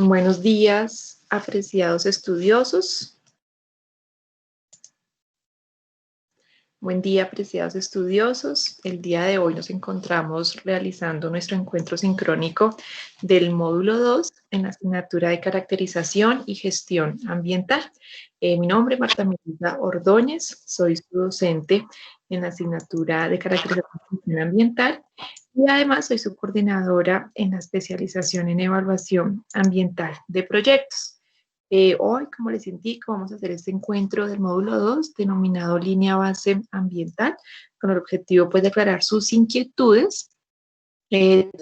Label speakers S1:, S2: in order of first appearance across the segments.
S1: Buenos días, apreciados estudiosos. Buen día, apreciados estudiosos. El día de hoy nos encontramos realizando nuestro encuentro sincrónico del módulo 2 en la asignatura de caracterización y gestión ambiental. Mi nombre es Marta Melissa Ordóñez, soy su docente en la asignatura de caracterización y gestión ambiental y además soy su coordinadora en la especialización en evaluación ambiental de proyectos. Hoy, como les indico, vamos a hacer este encuentro del módulo 2 denominado Línea Base Ambiental, con el objetivo pues, de aclarar sus inquietudes,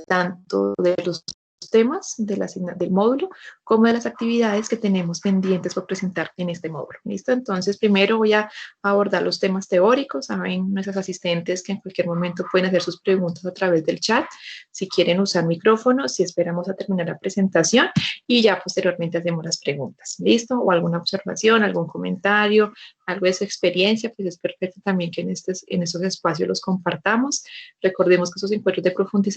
S1: tanto de los temas del módulo como de las actividades que tenemos pendientes por presentar en este módulo. ¿Listo? Entonces, primero voy a abordar los temas teóricos. Saben nuestros asistentes que en cualquier momento pueden hacer sus preguntas a través del chat, si quieren usar micrófono, si esperamos a terminar la presentación y ya posteriormente hacemos las preguntas. ¿Listo? O alguna observación, algún comentario, algo de su experiencia, pues es perfecto también que en estos espacios los compartamos. Recordemos que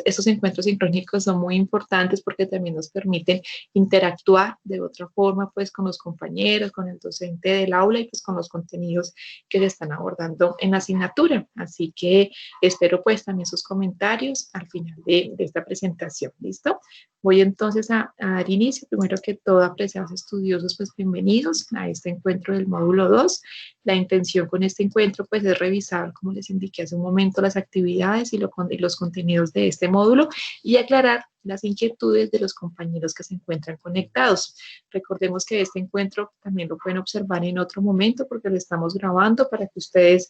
S1: estos encuentros sincrónicos son muy importantes porque también nos permiten interactuar de otra forma pues con los compañeros, con el docente del aula y pues con los contenidos que se están abordando en la asignatura. Así que espero pues también sus comentarios al final de esta presentación. ¿Listo? Voy entonces a dar inicio. Primero que todo, apreciados estudiosos, pues bienvenidos a este encuentro del módulo 2. La intención con este encuentro pues es revisar, como les indiqué hace un momento, las actividades y los contenidos de este módulo y aclarar las inquietudes de los compañeros que se encuentran conectados. Recordemos que este encuentro también lo pueden observar en otro momento porque lo estamos grabando para que ustedes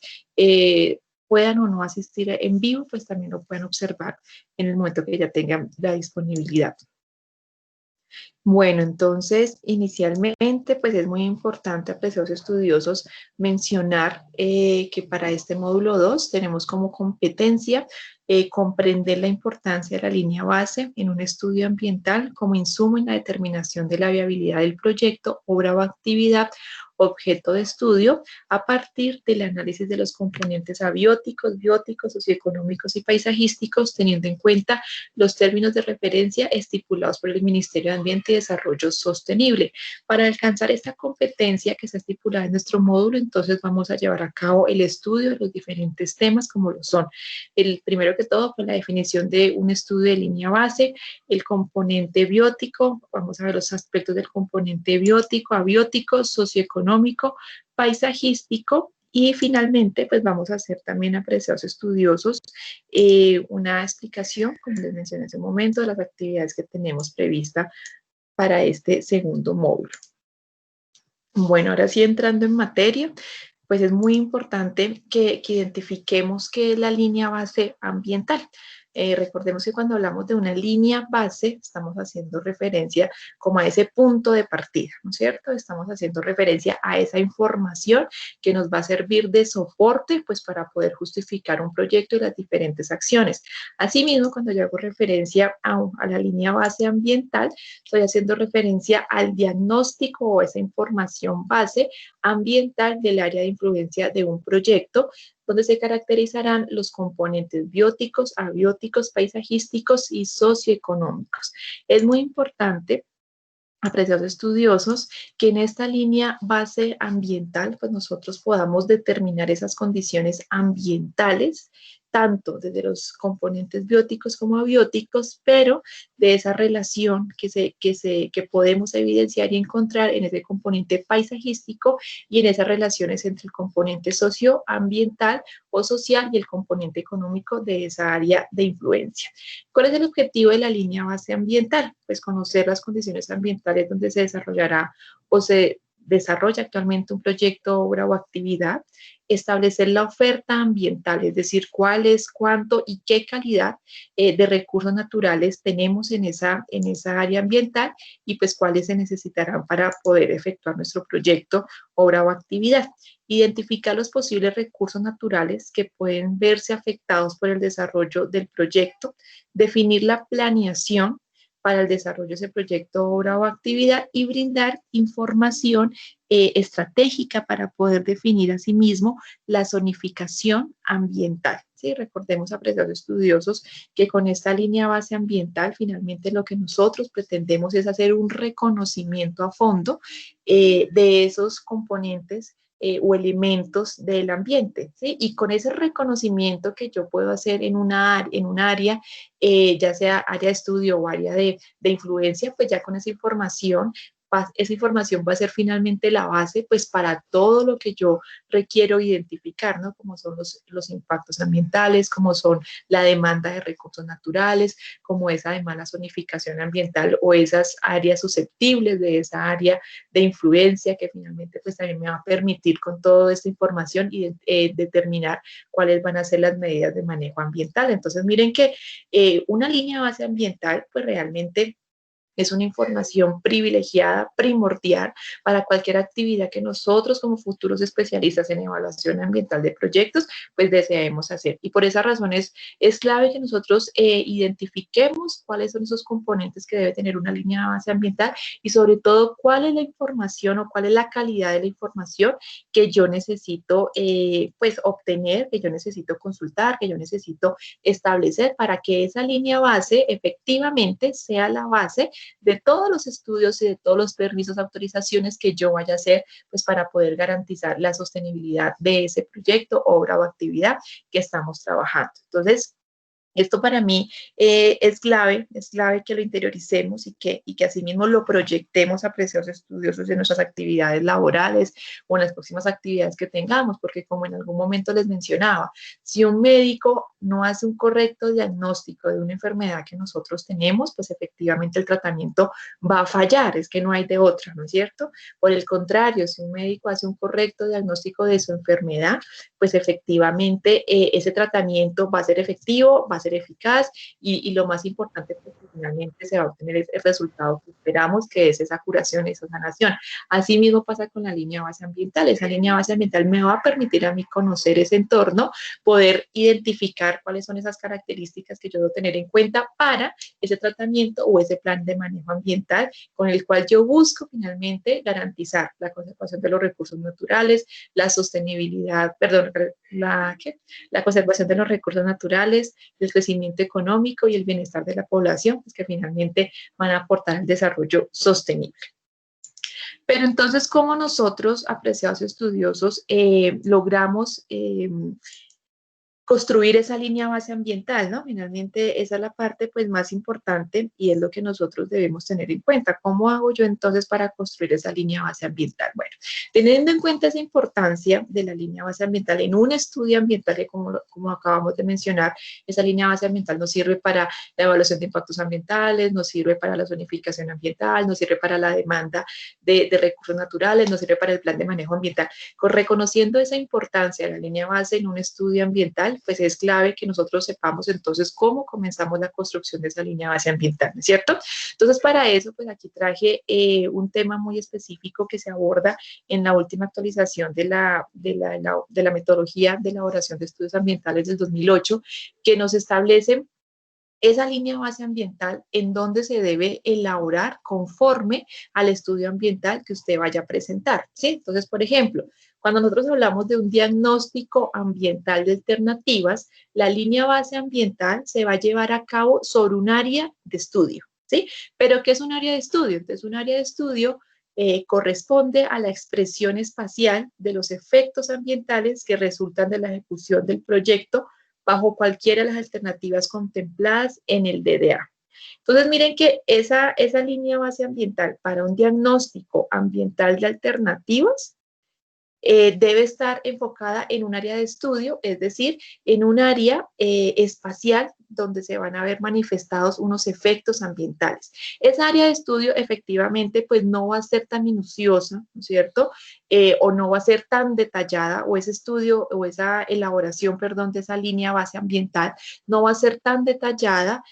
S1: puedan o no asistir en vivo, pues también lo pueden observar en el momento que ya tengan la disponibilidad. Bueno, entonces, inicialmente, pues es muy importante, apreciados estudiosos, mencionar que para este módulo 2 tenemos como competencia comprender la importancia de la línea base en un estudio ambiental como insumo en la determinación de la viabilidad del proyecto, obra o actividad objeto de estudio a partir del análisis de los componentes abióticos, bióticos, socioeconómicos y paisajísticos, teniendo en cuenta los términos de referencia estipulados por el Ministerio de Ambiente y Desarrollo Sostenible. Para alcanzar esta competencia que está estipulada en nuestro módulo, entonces vamos a llevar a cabo el estudio de los diferentes temas como lo son. El primero que todo, pues la definición de un estudio de línea base, el componente biótico, vamos a ver los aspectos del componente biótico, abiótico, socioeconómico, paisajístico y finalmente pues vamos a hacer también, apreciados estudiosos, una explicación, como les mencioné hace un momento, de las actividades que tenemos prevista para este segundo módulo. Bueno, ahora sí entrando en materia, pues es muy importante que identifiquemos qué es la línea base ambiental. Recordemos que cuando hablamos de una línea base, estamos haciendo referencia como a ese punto de partida, ¿no es cierto? Estamos haciendo referencia a esa información que nos va a servir de soporte, pues para poder justificar un proyecto y las diferentes acciones. Asimismo, cuando yo hago referencia a la línea base ambiental, estoy haciendo referencia al diagnóstico o esa información base ambiental del área de influencia de un proyecto, donde se caracterizarán los componentes bióticos, abióticos, paisajísticos y socioeconómicos. Es muy importante, apreciados estudiosos, que en esta línea base ambiental, pues nosotros podamos determinar esas condiciones ambientales, tanto desde los componentes bióticos como abióticos, pero de esa relación que podemos evidenciar y encontrar en ese componente paisajístico y en esas relaciones entre el componente socioambiental o social y el componente económico de esa área de influencia. ¿Cuál es el objetivo de la línea base ambiental? Pues conocer las condiciones ambientales donde se desarrollará o se desarrolla actualmente un proyecto, obra o actividad, establecer la oferta ambiental, es decir, cuál es, cuánto y qué calidad de recursos naturales tenemos en esa área ambiental y pues cuáles se necesitarán para poder efectuar nuestro proyecto, obra o actividad. Identificar los posibles recursos naturales que pueden verse afectados por el desarrollo del proyecto, definir la planeación para el desarrollo de ese proyecto, obra o actividad y brindar información estratégica para poder definir asimismo la zonificación ambiental, ¿sí? Recordemos, apreciados estudiosos, que con esta línea base ambiental, finalmente lo que nosotros pretendemos es hacer un reconocimiento a fondo de esos componentes o elementos del ambiente, ¿sí? Y con ese reconocimiento que yo puedo hacer en un área, ya sea área de estudio o área de influencia, pues ya con esa información va a ser finalmente la base pues para todo lo que yo requiero identificar, ¿no? Como son los impactos ambientales, como son la demanda de recursos naturales, como esa además la zonificación ambiental o esas áreas susceptibles de esa área de influencia que finalmente pues también me va a permitir con toda esta información y determinar cuáles van a ser las medidas de manejo ambiental. Entonces miren que una línea base ambiental pues realmente es una información privilegiada, primordial para cualquier actividad que nosotros como futuros especialistas en evaluación ambiental de proyectos, pues deseemos hacer. Y por esa razón es clave que nosotros identifiquemos cuáles son esos componentes que debe tener una línea de base ambiental y sobre todo cuál es la información o cuál es la calidad de la información que yo necesito pues obtener, que yo necesito consultar, que yo necesito establecer para que esa línea base efectivamente sea la base de todos los estudios y de todos los permisos, autorizaciones que yo vaya a hacer, pues para poder garantizar la sostenibilidad de ese proyecto, obra o actividad que estamos trabajando. Entonces, esto para mí es clave que lo interioricemos y que asimismo lo proyectemos a precios estudiosos en nuestras actividades laborales o en las próximas actividades que tengamos, porque como en algún momento les mencionaba, si un médico no hace un correcto diagnóstico de una enfermedad que nosotros tenemos, pues efectivamente el tratamiento va a fallar, es que no hay de otra, ¿no es cierto? Por el contrario, si un médico hace un correcto diagnóstico de su enfermedad, pues efectivamente ese tratamiento va a ser efectivo, va a ser eficaz y lo más importante, pues finalmente se va a obtener el resultado que esperamos, que es esa curación, esa sanación. Así mismo pasa con la línea base ambiental. Esa línea base ambiental me va a permitir a mí conocer ese entorno, poder identificar cuáles son esas características que yo debo tener en cuenta para ese tratamiento o ese plan de manejo ambiental con el cual yo busco finalmente garantizar la conservación de los recursos naturales, la sostenibilidad, perdón, la conservación de los recursos naturales, el crecimiento económico y el bienestar de la población, pues que finalmente van a aportar al desarrollo sostenible. Pero entonces, ¿cómo nosotros, apreciados estudiosos, logramos construir esa línea base ambiental, ¿no? Finalmente esa es la parte pues más importante y es lo que nosotros debemos tener en cuenta. ¿Cómo hago yo entonces para construir esa línea base ambiental? Bueno, teniendo en cuenta esa importancia de la línea base ambiental en un estudio ambiental que como acabamos de mencionar, esa línea base ambiental nos sirve para la evaluación de impactos ambientales, nos sirve para la zonificación ambiental, nos sirve para la demanda de recursos naturales, nos sirve para el plan de manejo ambiental. Reconociendo esa importancia de la línea base en un estudio ambiental, pues es clave que nosotros sepamos entonces cómo comenzamos la construcción de esa línea base ambiental, ¿no es cierto? Entonces, para eso, pues aquí traje un tema muy específico que se aborda en la última actualización de la metodología de elaboración de estudios ambientales del 2008, que nos establece esa línea base ambiental en donde se debe elaborar conforme al estudio ambiental que usted vaya a presentar, ¿sí? Entonces, por ejemplo, cuando nosotros hablamos de un diagnóstico ambiental de alternativas, la línea base ambiental se va a llevar a cabo sobre un área de estudio, ¿sí? Pero ¿qué es un área de estudio? Entonces, un área de estudio corresponde a la expresión espacial de los efectos ambientales que resultan de la ejecución del proyecto bajo cualquiera de las alternativas contempladas en el DDA. Entonces, miren que esa línea base ambiental para un diagnóstico ambiental de alternativas debe estar enfocada en un área de estudio, es decir, en un área espacial donde se van a ver manifestados unos efectos ambientales. Esa área de estudio efectivamente pues no va a ser tan minuciosa, ¿no es cierto? O no va a ser tan detallada, o ese estudio o esa elaboración, perdón, de esa línea base ambiental no va a ser tan detallada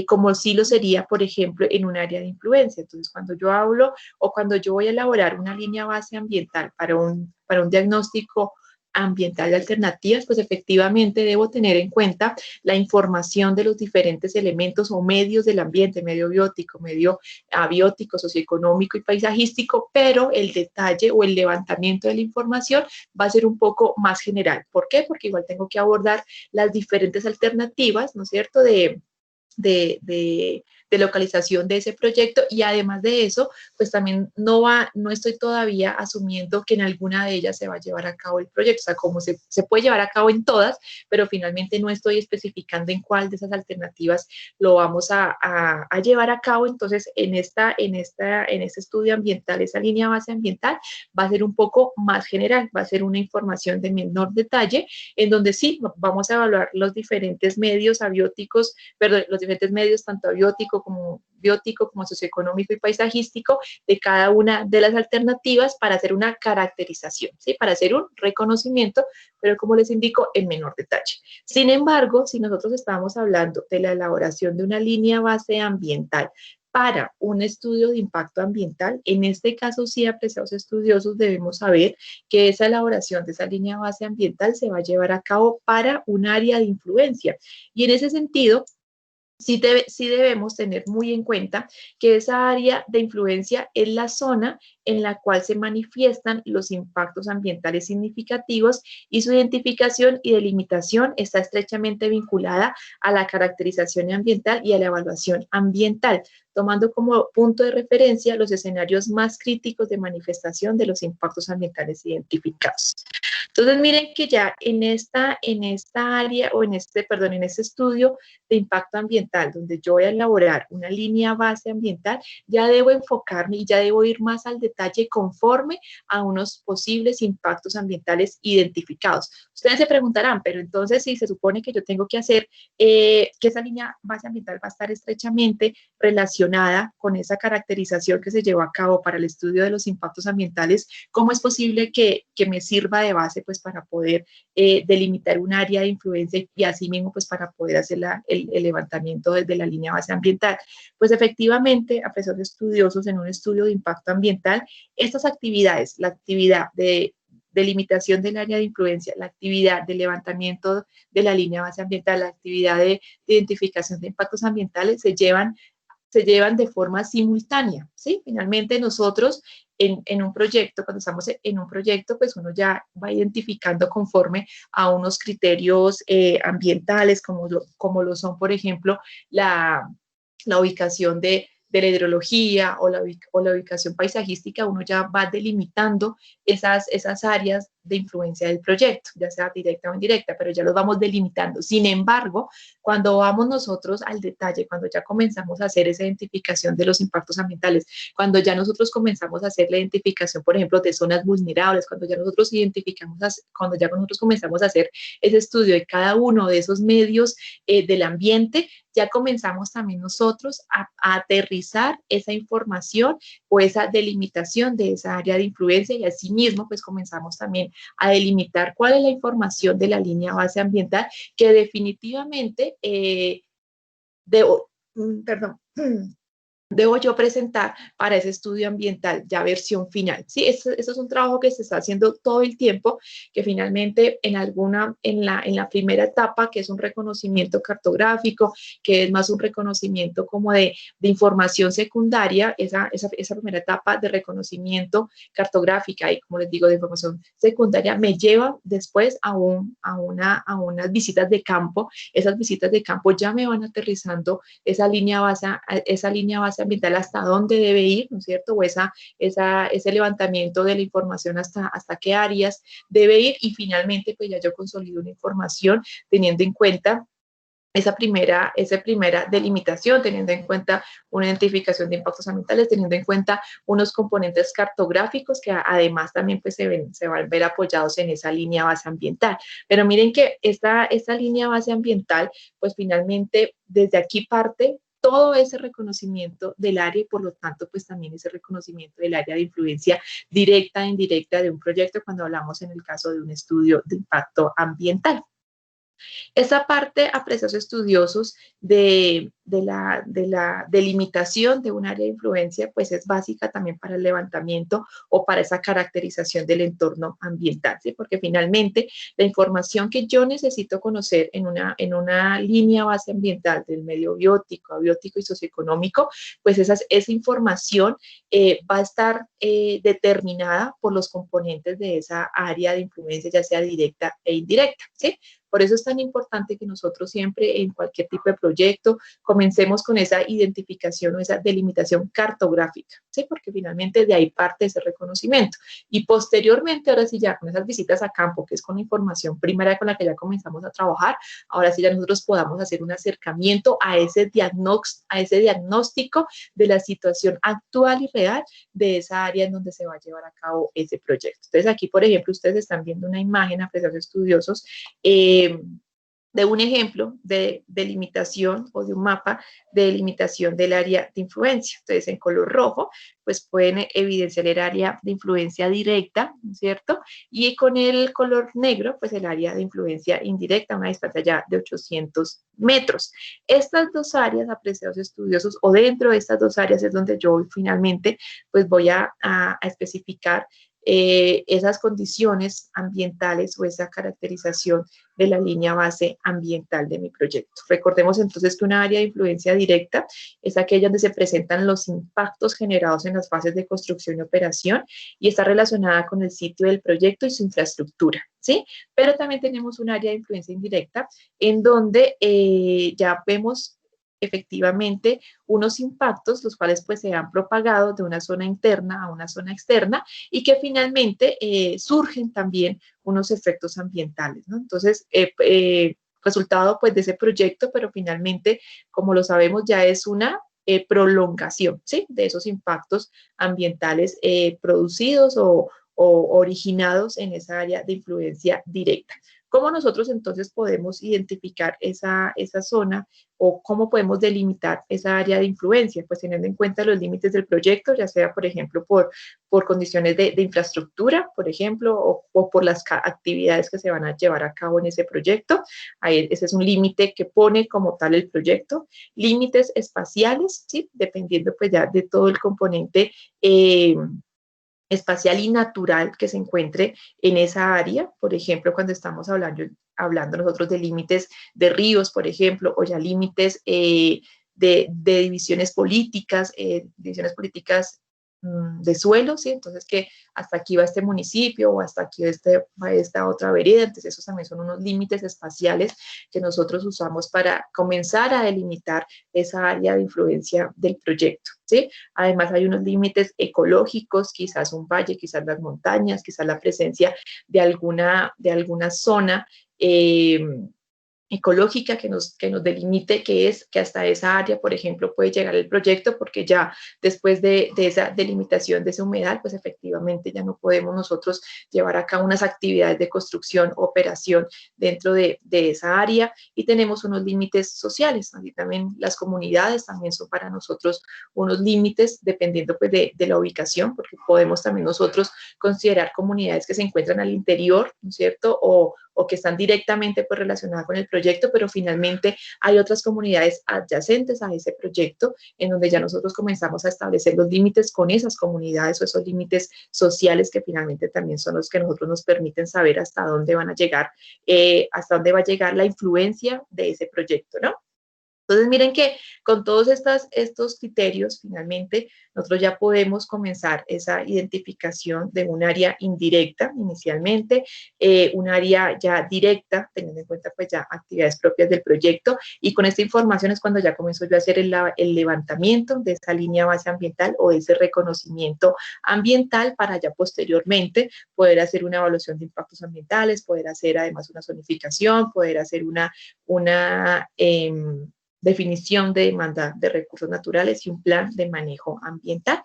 S1: como sí lo sería, por ejemplo, en un área de influencia. Entonces, cuando yo hablo o cuando yo voy a elaborar una línea base ambiental para un diagnóstico ambiental de alternativas, pues efectivamente debo tener en cuenta la información de los diferentes elementos o medios del ambiente, medio biótico, medio abiótico, socioeconómico y paisajístico, pero el detalle o el levantamiento de la información va a ser un poco más general. ¿Por qué? Porque igual tengo que abordar las diferentes alternativas, ¿no es cierto?, de, de, de localización de ese proyecto, y además de eso, pues también no estoy todavía asumiendo que en alguna de ellas se va a llevar a cabo el proyecto, o sea, como se puede llevar a cabo en todas, pero finalmente no estoy especificando en cuál de esas alternativas lo vamos a llevar a cabo. Entonces, en este estudio ambiental, esa línea base ambiental va a ser un poco más general, va a ser una información de menor detalle, en donde sí vamos a evaluar los diferentes medios abióticos, perdón, los diferentes medios, tanto abiótico como biótico, como socioeconómico y paisajístico, de cada una de las alternativas para hacer una caracterización, ¿sí? Para hacer un reconocimiento, pero como les indico, en menor detalle. Sin embargo, si nosotros estamos hablando de la elaboración de una línea base ambiental para un estudio de impacto ambiental, en este caso sí, apreciados estudiosos, debemos saber que esa elaboración de esa línea base ambiental se va a llevar a cabo para un área de influencia. Y en ese sentido, sí debemos tener muy en cuenta que esa área de influencia es la zona en la cual se manifiestan los impactos ambientales significativos, y su identificación y delimitación está estrechamente vinculada a la caracterización ambiental y a la evaluación ambiental, tomando como punto de referencia los escenarios más críticos de manifestación de los impactos ambientales identificados. Entonces, miren que ya en esta área, o perdón, en este estudio de impacto ambiental, donde yo voy a elaborar una línea base ambiental, ya debo enfocarme y ya debo ir más al detalle conforme a unos posibles impactos ambientales identificados. Ustedes se preguntarán, pero entonces si se supone que yo tengo que hacer, que esa línea base ambiental va a estar estrechamente relacionada con esa caracterización que se llevó a cabo para el estudio de los impactos ambientales, ¿cómo es posible que me sirva de base pues para poder delimitar un área de influencia y así mismo pues para poder hacer el levantamiento desde la línea base ambiental? Pues efectivamente, a pesar de estudiosos en un estudio de impacto ambiental, estas actividades, la actividad de delimitación del área de influencia, la actividad de levantamiento de la línea base ambiental, la actividad de identificación de impactos ambientales se llevan de forma simultánea, ¿sí? Finalmente nosotros en un proyecto, cuando estamos en un proyecto, pues uno ya va identificando conforme a unos criterios ambientales, como lo son, por ejemplo, la ubicación de la hidrología o la ubicación paisajística. Uno ya va delimitando esas áreas de influencia del proyecto, ya sea directa o indirecta, pero ya los vamos delimitando. Sin embargo, cuando vamos nosotros al detalle, cuando ya comenzamos a hacer esa identificación de los impactos ambientales, cuando ya nosotros comenzamos a hacer la identificación, por ejemplo, de zonas vulnerables, cuando ya nosotros comenzamos a hacer ese estudio de cada uno de esos medios del ambiente, ya comenzamos también nosotros a aterrizar esa información o esa delimitación de esa área de influencia, y asimismo pues comenzamos también a delimitar cuál es la información de la línea base ambiental que definitivamente debo yo presentar para ese estudio ambiental, ya versión final. Sí, eso es un trabajo que se está haciendo todo el tiempo, que finalmente en la primera etapa, que es un reconocimiento cartográfico, que es más un reconocimiento como de información secundaria, esa primera etapa de reconocimiento cartográfica y, como les digo, de información secundaria, me lleva después a unas visitas de campo. Esas visitas de campo ya me van aterrizando esa línea base ambiental, hasta dónde debe ir, ¿no es cierto? O ese levantamiento de la información hasta qué áreas debe ir, y finalmente pues ya yo consolido una información teniendo en cuenta esa primera delimitación, teniendo en cuenta una identificación de impactos ambientales, teniendo en cuenta unos componentes cartográficos que además también pues se van a ver apoyados en esa línea base ambiental. Pero miren que esta línea base ambiental, pues finalmente desde aquí parte todo ese reconocimiento del área, y por lo tanto pues también ese reconocimiento del área de influencia directa e indirecta de un proyecto, cuando hablamos en el caso de un estudio de impacto ambiental. Esa parte, apreciados estudiosos, de la delimitación de un área de influencia, pues es básica también para el levantamiento o para esa caracterización del entorno ambiental, ¿sí? Porque finalmente la información que yo necesito conocer en una línea base ambiental del medio biótico, abiótico y socioeconómico, pues esa información va a estar determinada por los componentes de esa área de influencia, ya sea directa e indirecta, ¿sí? Por eso es tan importante que nosotros siempre en cualquier tipo de proyecto comencemos con esa identificación o esa delimitación cartográfica, ¿sí? Porque finalmente de ahí parte ese reconocimiento. Y posteriormente, ahora sí ya con esas visitas a campo, que es con la información primaria con la que ya comenzamos a trabajar, ahora sí ya nosotros podamos hacer un acercamiento a ese diagnóstico de la situación actual y real de esa área en donde se va a llevar a cabo ese proyecto. Entonces aquí, por ejemplo, ustedes están viendo una imagen, apreciados estudiosos, de un ejemplo de delimitación o de un mapa de delimitación del área de influencia. Entonces, en color rojo, pues pueden evidenciar el área de influencia directa, ¿no es cierto? Y con el color negro, pues el área de influencia indirecta, una distancia ya de 800 metros. Estas dos áreas, apreciados estudiosos, o dentro de estas dos áreas es donde yo finalmente, pues voy a especificar esas condiciones ambientales o esa caracterización de la línea base ambiental de mi proyecto. Recordemos entonces que una área de influencia directa es aquella donde se presentan los impactos generados en las fases de construcción y operación y está relacionada con el sitio del proyecto y su infraestructura, ¿sí? Pero también tenemos un área de influencia indirecta en donde ya vemos efectivamente unos impactos, los cuales pues se han propagado de una zona interna a una zona externa y que finalmente surgen también unos efectos ambientales, ¿no? Entonces, resultado pues de ese proyecto, pero finalmente, como lo sabemos, ya es una prolongación, ¿sí? De esos impactos ambientales producidos o originados en esa área de influencia directa. ¿Cómo nosotros entonces podemos identificar esa zona o cómo podemos delimitar esa área de influencia? Pues teniendo en cuenta los límites del proyecto, ya sea, por ejemplo, por condiciones de infraestructura, por ejemplo, o por las actividades que se van a llevar a cabo en ese proyecto. Ahí, ese es un límite que pone como tal el proyecto. Límites espaciales, ¿sí? Dependiendo pues ya de todo el componente espacial y natural que se encuentre en esa área. Por ejemplo, cuando estamos hablando nosotros de límites de ríos, por ejemplo, o ya límites de divisiones políticas de suelo, ¿sí? Entonces que hasta aquí va este municipio o hasta aquí va esta otra vereda, entonces esos también son unos límites espaciales que nosotros usamos para comenzar a delimitar esa área de influencia del proyecto, ¿sí? Además hay unos límites ecológicos, quizás un valle, quizás las montañas, quizás la presencia de alguna zona ecológica que nos delimite que es que hasta esa área, por ejemplo, puede llegar el proyecto, porque ya después de esa delimitación de ese humedal, pues efectivamente ya no podemos nosotros llevar a cabo unas actividades de construcción, operación dentro de esa área, y tenemos unos límites sociales. Así también las comunidades también son para nosotros unos límites, dependiendo pues de la ubicación, porque podemos también nosotros considerar comunidades que se encuentran al interior, ¿no es cierto? O que están directamente pues, relacionadas con el proyecto, pero finalmente hay otras comunidades adyacentes a ese proyecto en donde ya nosotros comenzamos a establecer los límites con esas comunidades o esos límites sociales que finalmente también son los que nosotros nos permiten saber hasta dónde van a llegar, hasta dónde va a llegar la influencia de ese proyecto, ¿no? Entonces, miren que con todos estos criterios, finalmente, nosotros ya podemos comenzar esa identificación de un área indirecta inicialmente, un área ya directa, teniendo en cuenta pues ya actividades propias del proyecto, y con esta información es cuando ya comienzo yo a hacer el levantamiento de esa línea base ambiental o ese reconocimiento ambiental para ya posteriormente poder hacer una evaluación de impactos ambientales, poder hacer además una zonificación, poder hacer una definición de demanda de recursos naturales y un plan de manejo ambiental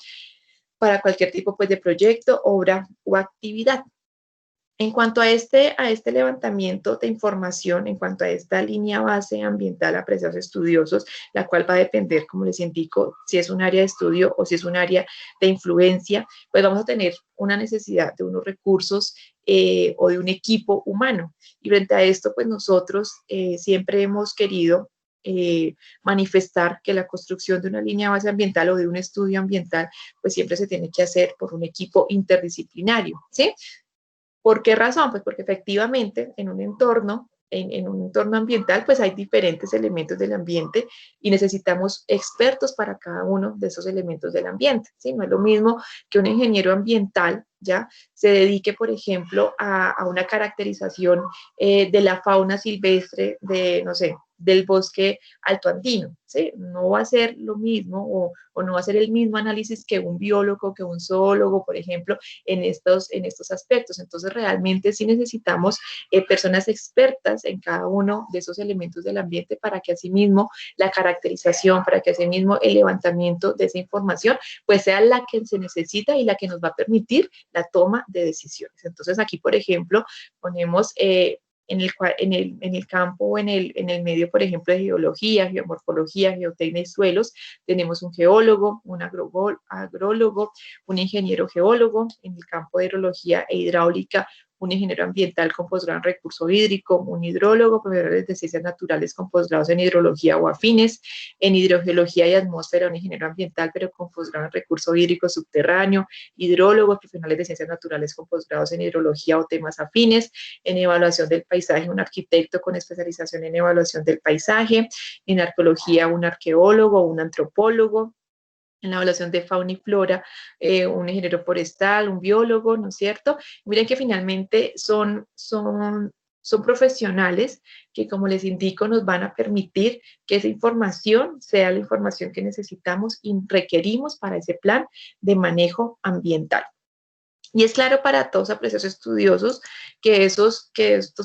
S1: para cualquier tipo pues, de proyecto, obra o actividad. En cuanto a este levantamiento de información, en cuanto a esta línea base ambiental a precios estudiosos, la cual va a depender, como les indico, si es un área de estudio o si es un área de influencia, pues vamos a tener una necesidad de unos recursos o de un equipo humano. Y frente a esto, pues nosotros siempre hemos querido manifestar que la construcción de una línea base ambiental o de un estudio ambiental, pues siempre se tiene que hacer por un equipo interdisciplinario, ¿sí? ¿Por qué razón? Pues porque efectivamente en un entorno ambiental, pues hay diferentes elementos del ambiente y necesitamos expertos para cada uno de esos elementos del ambiente, ¿sí? No es lo mismo que un ingeniero ambiental, ¿ya? Se dedique, por ejemplo, a una caracterización de la fauna silvestre de, no sé, del bosque altoandino, ¿sí? No va a ser lo mismo o no va a ser el mismo análisis que un biólogo, que un zoólogo, por ejemplo, en estos aspectos. Entonces, realmente sí necesitamos personas expertas en cada uno de esos elementos del ambiente para que asimismo la caracterización, para que asimismo el levantamiento de esa información, pues sea la que se necesita y la que nos va a permitir la toma de decisiones. Entonces, aquí, por ejemplo, ponemos en el campo o en el medio, por ejemplo, de geología, geomorfología, geotecnia y suelos, tenemos un geólogo, un agrólogo, un ingeniero geólogo, en el campo de hidrología e hidráulica, un ingeniero ambiental con posgrado en recurso hídrico, un hidrólogo, profesores de ciencias naturales con posgrados en hidrología o afines, en hidrogeología y atmósfera, un ingeniero ambiental, pero con posgrado en recurso hídrico subterráneo, hidrólogos, profesionales de ciencias naturales con posgrados en hidrología o temas afines, en evaluación del paisaje, un arquitecto con especialización en evaluación del paisaje, en arqueología, un arqueólogo, un antropólogo, en la evaluación de fauna y flora, un ingeniero forestal, un biólogo, ¿no es cierto? Miren que finalmente son profesionales que, como les indico, nos van a permitir que esa información sea la información que necesitamos y requerimos para ese plan de manejo ambiental. Y es claro para todos apreciados estudiosos que estos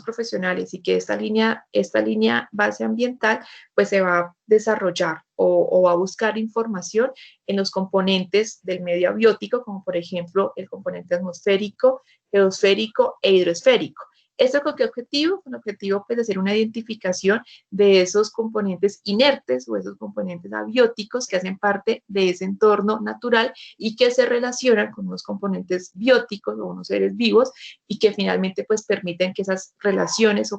S1: profesionales y que esta línea base ambiental pues se va a desarrollar o va a buscar información en los componentes del medio abiótico, como por ejemplo el componente atmosférico, geosférico e hidrosférico. ¿Esto con qué objetivo? Con el objetivo pues, de hacer una identificación de esos componentes inertes o esos componentes abióticos que hacen parte de ese entorno natural y que se relacionan con unos componentes bióticos o unos seres vivos y que finalmente pues permiten que esas relaciones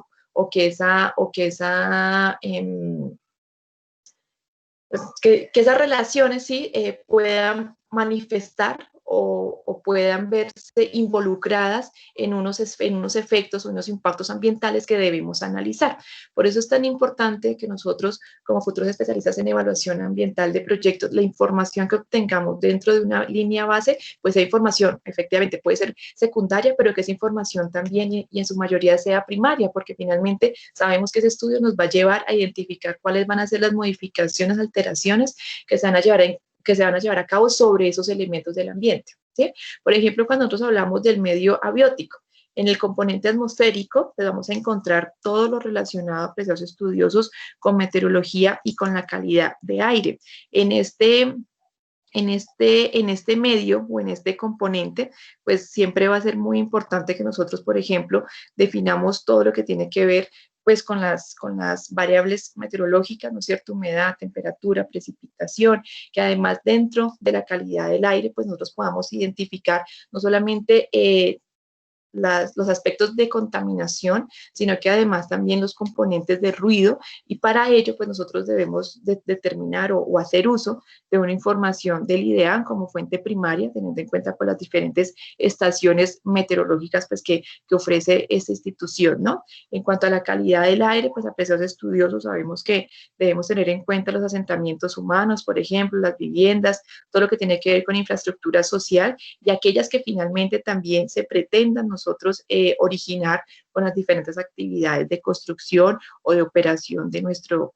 S1: que esas relaciones sí puedan manifestar o puedan verse involucradas en unos efectos o unos impactos ambientales que debemos analizar. Por eso es tan importante que nosotros, como futuros especialistas en evaluación ambiental de proyectos, la información que obtengamos dentro de una línea base, pues esa información efectivamente puede ser secundaria, pero que esa información también y en su mayoría sea primaria, porque finalmente sabemos que ese estudio nos va a llevar a identificar cuáles van a ser las modificaciones, alteraciones que se van a llevar a cabo sobre esos elementos del ambiente, ¿sí? Por ejemplo, cuando nosotros hablamos del medio abiótico, en el componente atmosférico, pues vamos a encontrar todo lo relacionado a precios estudiosos con meteorología y con la calidad de aire. En este medio o en este componente, pues siempre va a ser muy importante que nosotros, por ejemplo, definamos todo lo que tiene que ver pues con las variables meteorológicas, ¿no es cierto? Humedad, temperatura, precipitación, que además dentro de la calidad del aire, pues nosotros podamos identificar no solamente los aspectos de contaminación, sino que además también los componentes de ruido y para ello pues nosotros debemos determinar o hacer uso de una información del IDEAM como fuente primaria, teniendo en cuenta pues las diferentes estaciones meteorológicas pues que ofrece esta institución, ¿no? En cuanto a la calidad del aire, pues apreciados estudiosos sabemos que debemos tener en cuenta los asentamientos humanos, por ejemplo, las viviendas, todo lo que tiene que ver con infraestructura social y aquellas que finalmente también se pretendan nosotros originar con las diferentes actividades de construcción o de operación de nuestro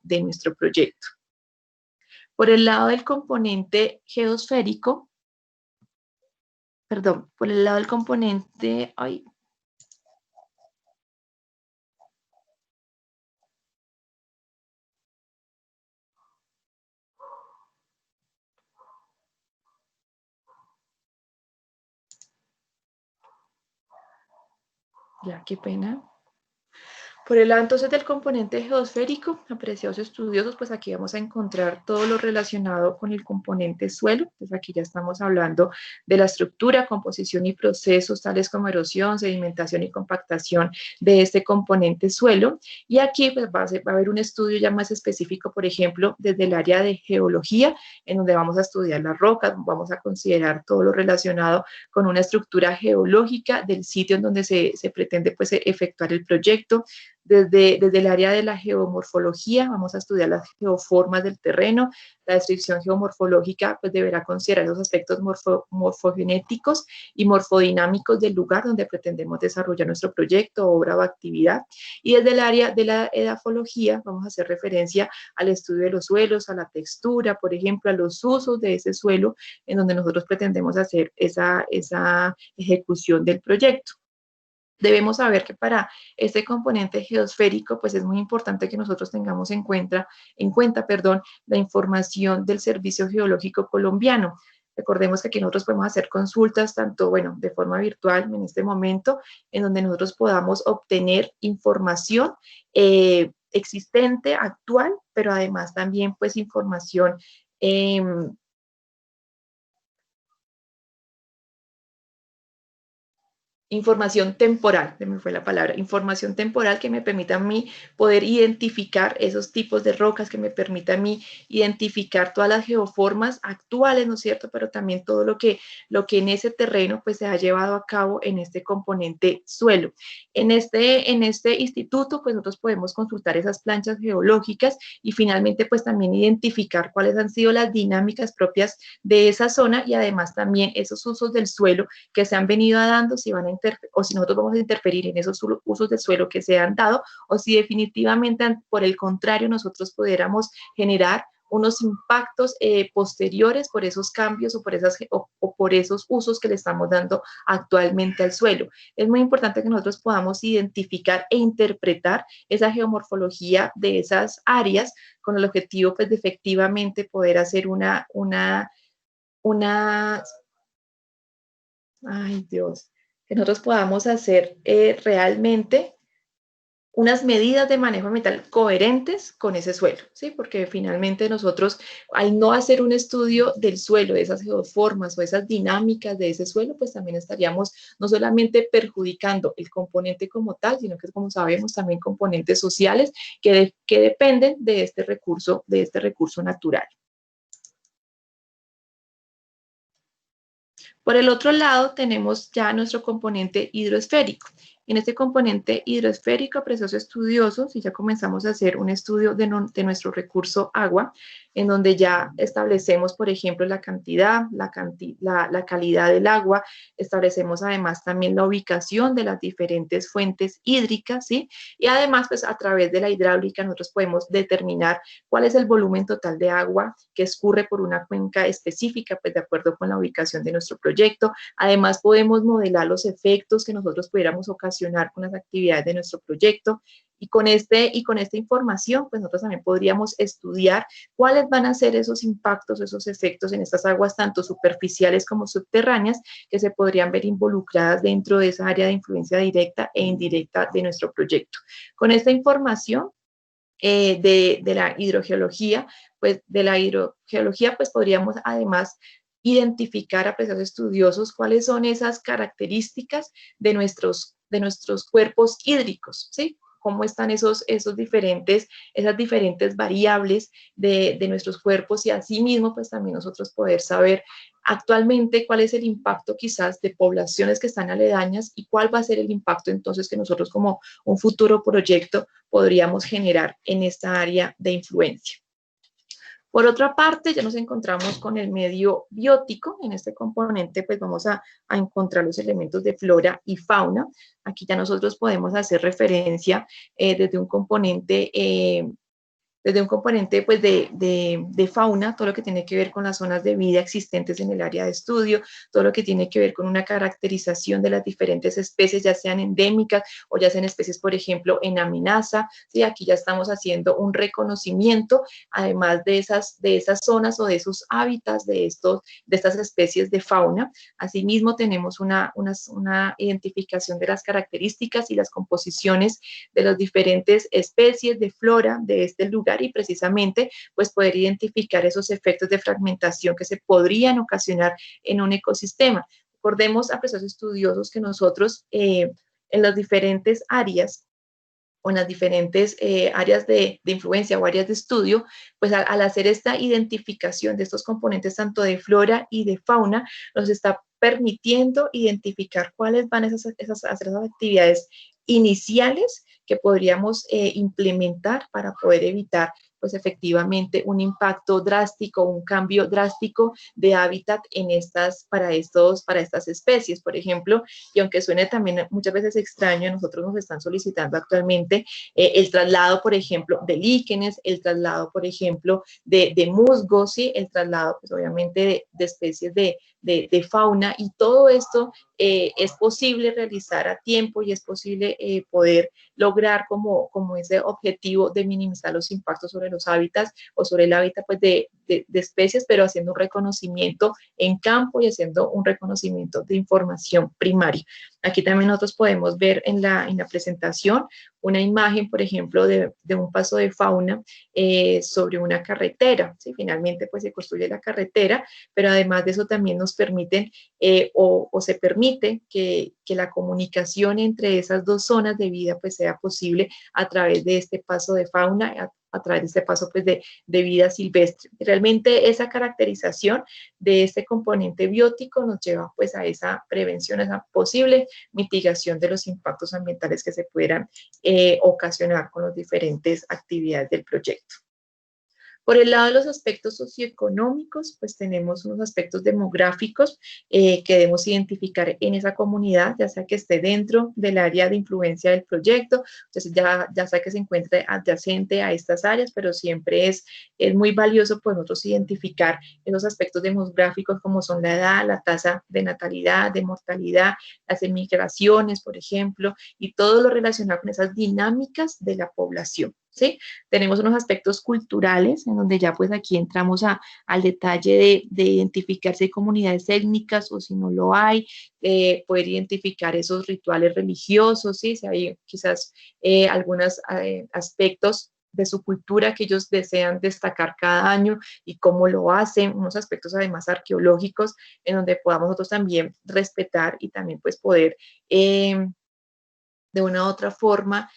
S1: proyecto. Por el lado del componente geosférico, perdón, por el lado del componente, ay, ya, qué pena. Por el lado entonces del componente geosférico, apreciados estudiosos, pues aquí vamos a encontrar todo lo relacionado con el componente suelo. Pues aquí ya estamos hablando de la estructura, composición y procesos tales como erosión, sedimentación y compactación de este componente suelo. Y aquí pues va a haber un estudio ya más específico, por ejemplo, desde el área de geología, en donde vamos a estudiar las rocas, vamos a considerar todo lo relacionado con una estructura geológica del sitio en donde se pretende pues efectuar el proyecto. Desde el área de la geomorfología, vamos a estudiar las geoformas del terreno. La descripción geomorfológica pues, deberá considerar los aspectos morfogenéticos y morfodinámicos del lugar donde pretendemos desarrollar nuestro proyecto, obra o actividad. Y desde el área de la edafología, vamos a hacer referencia al estudio de los suelos, a la textura, por ejemplo, a los usos de ese suelo en donde nosotros pretendemos hacer esa ejecución del proyecto. Debemos saber que para este componente geosférico, pues es muy importante que nosotros tengamos en cuenta, la información del Servicio Geológico Colombiano. Recordemos que aquí nosotros podemos hacer consultas, tanto, bueno, de forma virtual en este momento, en donde nosotros podamos obtener información existente, actual, pero además también, pues, información información temporal, se me fue la palabra, información temporal que me permita a mí poder identificar esos tipos de rocas, que me permita a mí identificar todas las geoformas actuales, ¿no es cierto? Pero también todo lo que en ese terreno pues se ha llevado a cabo en este componente suelo. En este instituto pues nosotros podemos consultar esas planchas geológicas y finalmente pues también identificar cuáles han sido las dinámicas propias de esa zona y además también esos usos del suelo que se han venido dando, si van a o si nosotros vamos a interferir en esos usos de suelo que se han dado, o si definitivamente, por el contrario, nosotros pudiéramos generar unos impactos posteriores por esos cambios o por esos usos que le estamos dando actualmente al suelo. Es muy importante que nosotros podamos identificar e interpretar esa geomorfología de esas áreas con el objetivo pues, de efectivamente poder hacer ay Dios, que nosotros podamos hacer realmente unas medidas de manejo ambiental coherentes con ese suelo, ¿sí? Porque finalmente nosotros, al no hacer un estudio del suelo, de esas geoformas o esas dinámicas de ese suelo, pues también estaríamos no solamente perjudicando el componente como tal, sino que, como sabemos, también componentes sociales que dependen de este recurso natural. Por el otro lado, tenemos ya nuestro componente hidroesférico. En este componente hidroesférico, apreciados estudiosos, y ya comenzamos a hacer un estudio de nuestro recurso agua, en donde ya establecemos, por ejemplo, la cantidad, la calidad del agua, establecemos además también la ubicación de las diferentes fuentes hídricas, ¿sí? Y además, pues a través de la hidráulica nosotros podemos determinar cuál es el volumen total de agua que escurre por una cuenca específica, pues de acuerdo con la ubicación de nuestro proyecto. Además, podemos modelar los efectos que nosotros pudiéramos ocasionar con las actividades de nuestro proyecto. Y con esta información, pues nosotros también podríamos estudiar cuáles van a ser esos impactos, esos efectos en estas aguas, tanto superficiales como subterráneas, que se podrían ver involucradas dentro de esa área de influencia directa e indirecta de nuestro proyecto. Con esta información, de la hidrogeología, pues podríamos además identificar a apreciados estudiosos cuáles son esas características de nuestros cuerpos hídricos, ¿sí? Cómo están esas diferentes variables de nuestros cuerpos y asimismo, pues también nosotros poder saber actualmente cuál es el impacto quizás de poblaciones que están aledañas y cuál va a ser el impacto entonces que nosotros como un futuro proyecto podríamos generar en esta área de influencia. Por otra parte, ya nos encontramos con el medio biótico. En este componente, pues vamos a encontrar los elementos de flora y fauna. Aquí ya nosotros podemos hacer referencia desde un componente desde un componente pues de fauna, todo lo que tiene que ver con las zonas de vida existentes en el área de estudio, todo lo que tiene que ver con una caracterización de las diferentes especies, ya sean endémicas o ya sean especies, por ejemplo, en amenaza, ¿sí? Aquí ya estamos haciendo un reconocimiento, además de esas zonas o de esos hábitats de estas especies de fauna. Asimismo, tenemos una identificación de las características y las composiciones de las diferentes especies de flora de este lugar y precisamente pues poder identificar esos efectos de fragmentación que se podrían ocasionar en un ecosistema. Recordemos, apreciados estudiosos, que nosotros en las diferentes áreas o en las diferentes áreas de influencia o áreas de estudio, pues al hacer esta identificación de estos componentes tanto de flora y de fauna, nos está permitiendo identificar cuáles van esas actividades iniciales que podríamos implementar para poder evitar pues efectivamente un impacto drástico, un cambio drástico de hábitat en para estas especies, por ejemplo, y aunque suene también muchas veces extraño, nosotros nos están solicitando actualmente el traslado, por ejemplo, de líquenes, el traslado, por ejemplo, de musgos, ¿sí? El traslado, pues obviamente, de especies de fauna, y todo esto es posible realizar a tiempo y es posible poder lograr como ese objetivo de minimizar los impactos sobre los hábitats o sobre el hábitat pues, de especies, pero haciendo un reconocimiento en campo y haciendo un reconocimiento de información primaria. Aquí también nosotros podemos ver en la presentación una imagen, por ejemplo, de un paso de fauna sobre una carretera. ¿Sí? Finalmente, pues se construye la carretera, pero además de eso también nos permiten o se permite que la comunicación entre esas dos zonas de vida pues sea posible a través de este paso de fauna, a través de este paso pues, de vida silvestre. Realmente esa caracterización de este componente biótico nos lleva pues a esa prevención, a esa posible mitigación de los impactos ambientales que se pudieran ocasionar con las diferentes actividades del proyecto. Por el lado de los aspectos socioeconómicos, pues tenemos unos aspectos demográficos que debemos identificar en esa comunidad, ya sea que esté dentro del área de influencia del proyecto, entonces ya sea que se encuentre adyacente a estas áreas, pero siempre es muy valioso pues nosotros identificar esos aspectos demográficos como son la edad, la tasa de natalidad, de mortalidad, las emigraciones, por ejemplo, y todo lo relacionado con esas dinámicas de la población. ¿Sí? Tenemos unos aspectos culturales, en donde ya pues aquí entramos al detalle de identificar si hay comunidades étnicas o si no lo hay, poder identificar esos rituales religiosos, ¿sí? Si hay quizás algunos aspectos de su cultura que ellos desean destacar cada año y cómo lo hacen, unos aspectos además arqueológicos en donde podamos nosotros también respetar y también pues poder de una u otra forma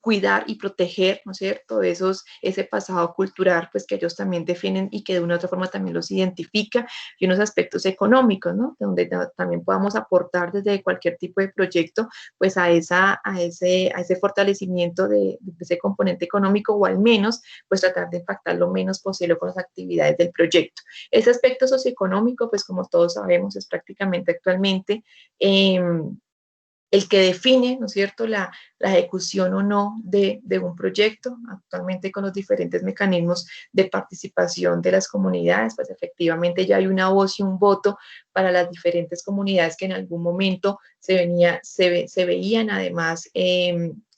S1: cuidar y proteger, ¿no es cierto?, ese pasado cultural, pues que ellos también definen y que de una u otra forma también los identifica, y unos aspectos económicos, ¿no?, donde también podamos aportar desde cualquier tipo de proyecto, pues a ese fortalecimiento de ese componente económico, o al menos, pues tratar de impactar lo menos posible con las actividades del proyecto. Ese aspecto socioeconómico, pues como todos sabemos, es prácticamente actualmente el que define, ¿no es cierto?, la ejecución o no de un proyecto. Actualmente con los diferentes mecanismos de participación de las comunidades, pues efectivamente ya hay una voz y un voto para las diferentes comunidades que en algún momento se veían además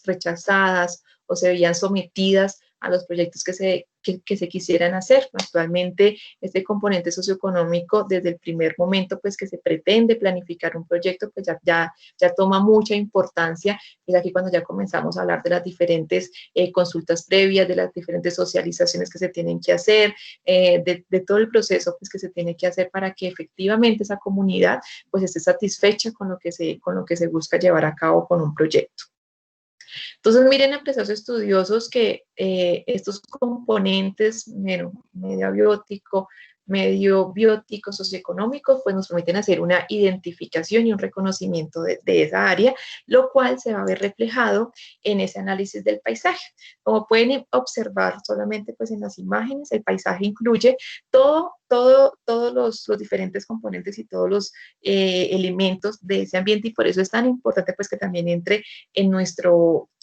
S1: rechazadas o se veían sometidas a los proyectos que se quisieran hacer. Actualmente, este componente socioeconómico, desde el primer momento pues, que se pretende planificar un proyecto, pues ya toma mucha importancia. Es aquí cuando ya comenzamos a hablar de las diferentes consultas previas, de las diferentes socializaciones que se tienen que hacer, de todo el proceso pues, que se tiene que hacer para que efectivamente esa comunidad pues, esté satisfecha con lo que se busca llevar a cabo con un proyecto. Entonces, miren, empresarios estudiosos, que estos componentes, medio biótico, socioeconómico, pues nos permiten hacer una identificación y un reconocimiento de esa área, lo cual se va a ver reflejado en ese análisis del paisaje. Como pueden observar solamente pues en las imágenes, el paisaje incluye todos los diferentes componentes y todos los elementos de ese ambiente, y por eso es tan importante pues que también entre en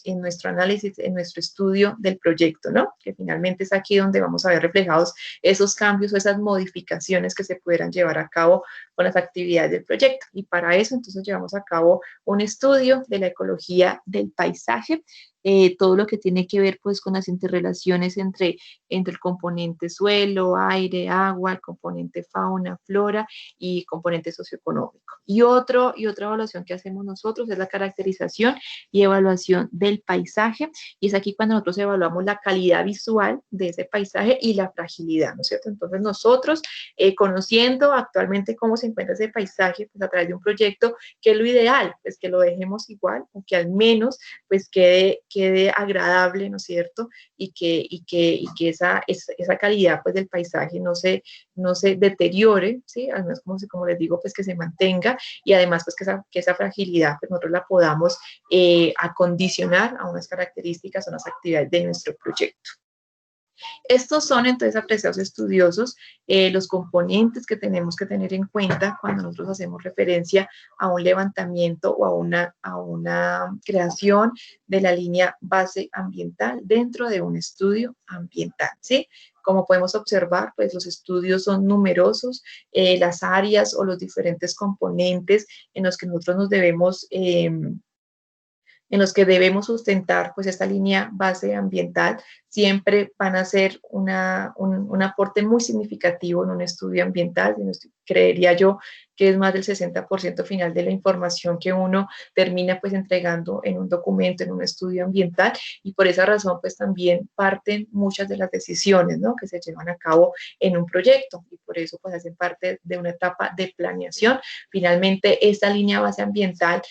S1: en nuestro análisis, en nuestro estudio del proyecto, ¿no? Que finalmente es aquí donde vamos a ver reflejados esos cambios o esas modificaciones que se pudieran llevar a cabo con las actividades del proyecto. Y para eso entonces llevamos a cabo un estudio de la ecología del paisaje, todo lo que tiene que ver pues con las interrelaciones entre el componente suelo, aire, agua, el componente fauna, flora y componente socioeconómico. Y otra evaluación que hacemos nosotros es la caracterización y evaluación del paisaje, y es aquí cuando nosotros evaluamos la calidad visual de ese paisaje y la fragilidad, ¿no es cierto? Entonces nosotros, conociendo actualmente cómo se encuentra ese paisaje, pues a través de un proyecto, que es lo ideal, pues que lo dejemos igual, o que al menos pues quede agradable, ¿no es cierto? Y que esa calidad pues del paisaje no se deteriore, ¿sí? Al menos como les digo, pues que se mantenga, y además pues que esa fragilidad pues nosotros la podamos acondicionar a unas características, a unas actividades de nuestro proyecto. Estos son entonces, apreciados estudiosos, los componentes que tenemos que tener en cuenta cuando nosotros hacemos referencia a un levantamiento o a una creación de la línea base ambiental dentro de un estudio ambiental, ¿sí? Como podemos observar, pues los estudios son numerosos, las áreas o los diferentes componentes en los que nosotros nos debemos en los que debemos sustentar pues esta línea base ambiental, siempre van a ser un aporte muy significativo en un estudio ambiental. Creería yo que es más del 60% final de la información que uno termina pues entregando en un documento, en un estudio ambiental, y por esa razón pues también parten muchas de las decisiones, ¿no?, que se llevan a cabo en un proyecto, y por eso pues hacen parte de una etapa de planeación. Finalmente, esta línea base ambiental,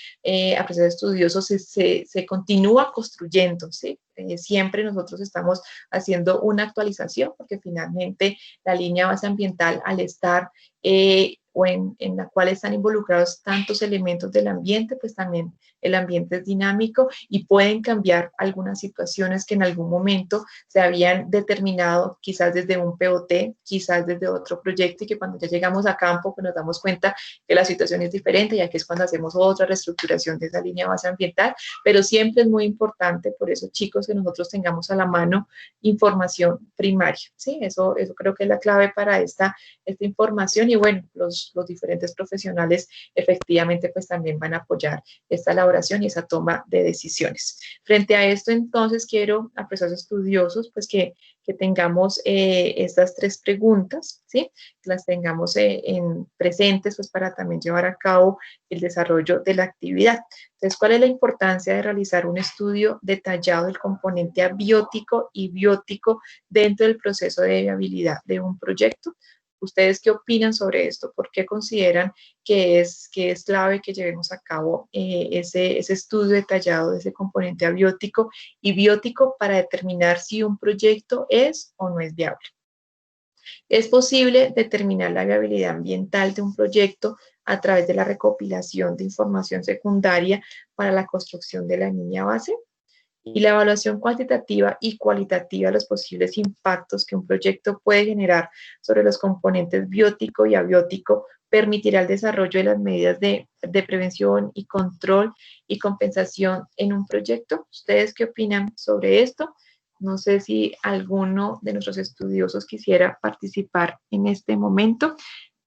S1: a pesar de estudiosos, se continúa construyendo, ¿sí? Siempre nosotros estamos haciendo una actualización, porque finalmente la línea base ambiental, al estar en la cual están involucrados tantos elementos del ambiente, pues también el ambiente es dinámico y pueden cambiar algunas situaciones que en algún momento se habían determinado, quizás desde un POT, quizás desde otro proyecto, y que cuando ya llegamos a campo pues nos damos cuenta que la situación es diferente, y aquí es cuando hacemos otra reestructuración de esa línea base ambiental. Pero siempre es muy importante, por eso, chicos, que nosotros tengamos a la mano información primaria, ¿sí? Eso creo que es la clave para esta información, y bueno, los diferentes profesionales efectivamente pues también van a apoyar esta elaboración y esa toma de decisiones. Frente a esto, entonces, quiero a los estudiosos pues que tengamos estas tres preguntas, ¿sí? Que las tengamos en presentes pues para también llevar a cabo el desarrollo de la actividad. Entonces, ¿cuál es la importancia de realizar un estudio detallado del componente abiótico y biótico dentro del proceso de viabilidad de un proyecto? ¿Ustedes qué opinan sobre esto? ¿Por qué consideran que es clave que llevemos a cabo ese estudio detallado de ese componente abiótico y biótico para determinar si un proyecto es o no es viable? Es posible determinar la viabilidad ambiental de un proyecto a través de la recopilación de información secundaria para la construcción de la línea base, y la evaluación cuantitativa y cualitativa de los posibles impactos que un proyecto puede generar sobre los componentes biótico y abiótico permitirá el desarrollo de las medidas de prevención y control y compensación en un proyecto. ¿Ustedes qué opinan sobre esto? No sé si alguno de nuestros estudiosos quisiera participar en este momento,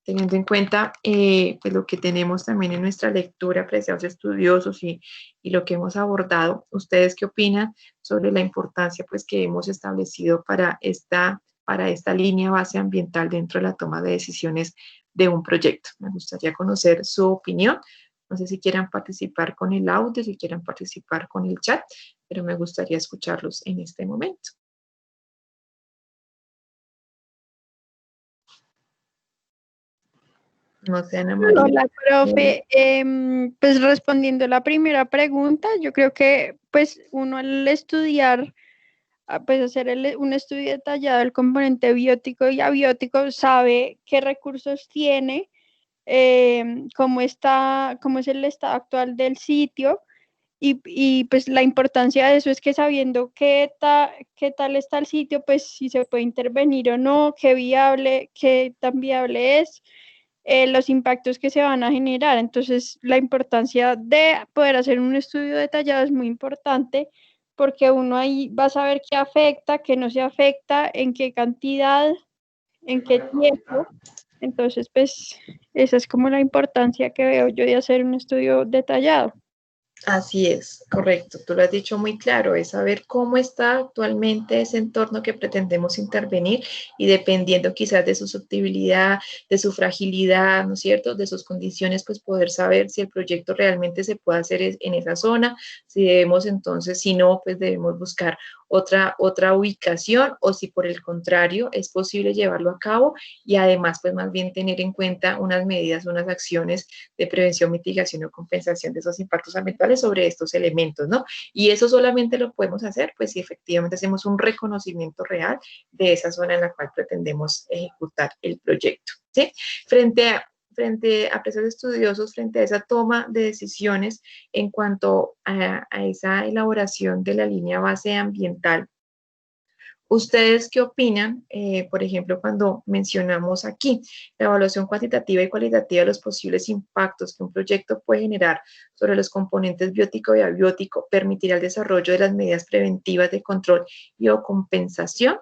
S1: teniendo en cuenta pues lo que tenemos también en nuestra lectura, apreciados estudiosos, y lo que hemos abordado. ¿Ustedes qué opinan sobre la importancia pues que hemos establecido para esta línea base ambiental dentro de la toma de decisiones de un proyecto? Me gustaría conocer su opinión. No sé si quieran participar con el audio, si quieran participar con el chat, pero me gustaría escucharlos en este momento. No sé, Ana María.
S2: Hola, profe. Pues respondiendo a la primera pregunta, yo creo que pues uno al estudiar, pues hacer un estudio detallado del componente biótico y abiótico, sabe qué recursos tiene, cómo es el estado actual del sitio, y pues la importancia de eso es que sabiendo qué tal está el sitio, pues si se puede intervenir o no, qué tan viable es, los impactos que se van a generar. Entonces, la importancia de poder hacer un estudio detallado es muy importante porque uno ahí va a saber qué afecta, qué no se afecta, en qué cantidad, en qué tiempo. Entonces, pues, esa es como la importancia que veo yo de hacer un estudio detallado.
S1: Así es, correcto. Tú lo has dicho muy claro, es saber cómo está actualmente ese entorno que pretendemos intervenir y dependiendo quizás de su susceptibilidad, de su fragilidad, ¿no es cierto? De sus condiciones, pues poder saber si el proyecto realmente se puede hacer en esa zona, si debemos entonces, si no, pues debemos buscar otra ubicación o si por el contrario es posible llevarlo a cabo y además, pues más bien tener en cuenta unas medidas, unas acciones de prevención, mitigación o compensación de esos impactos ambientales sobre estos elementos, ¿no? Y eso solamente lo podemos hacer, pues si efectivamente hacemos un reconocimiento real de esa zona en la cual pretendemos ejecutar el proyecto, ¿sí? Frente a procesos estudiosos, frente a esa toma de decisiones en cuanto a esa elaboración de la línea base ambiental, ¿ustedes qué opinan, por ejemplo, cuando mencionamos aquí la evaluación cuantitativa y cualitativa de los posibles impactos que un proyecto puede generar sobre los componentes biótico y abiótico, permitirá el desarrollo de las medidas preventivas de control y o compensación?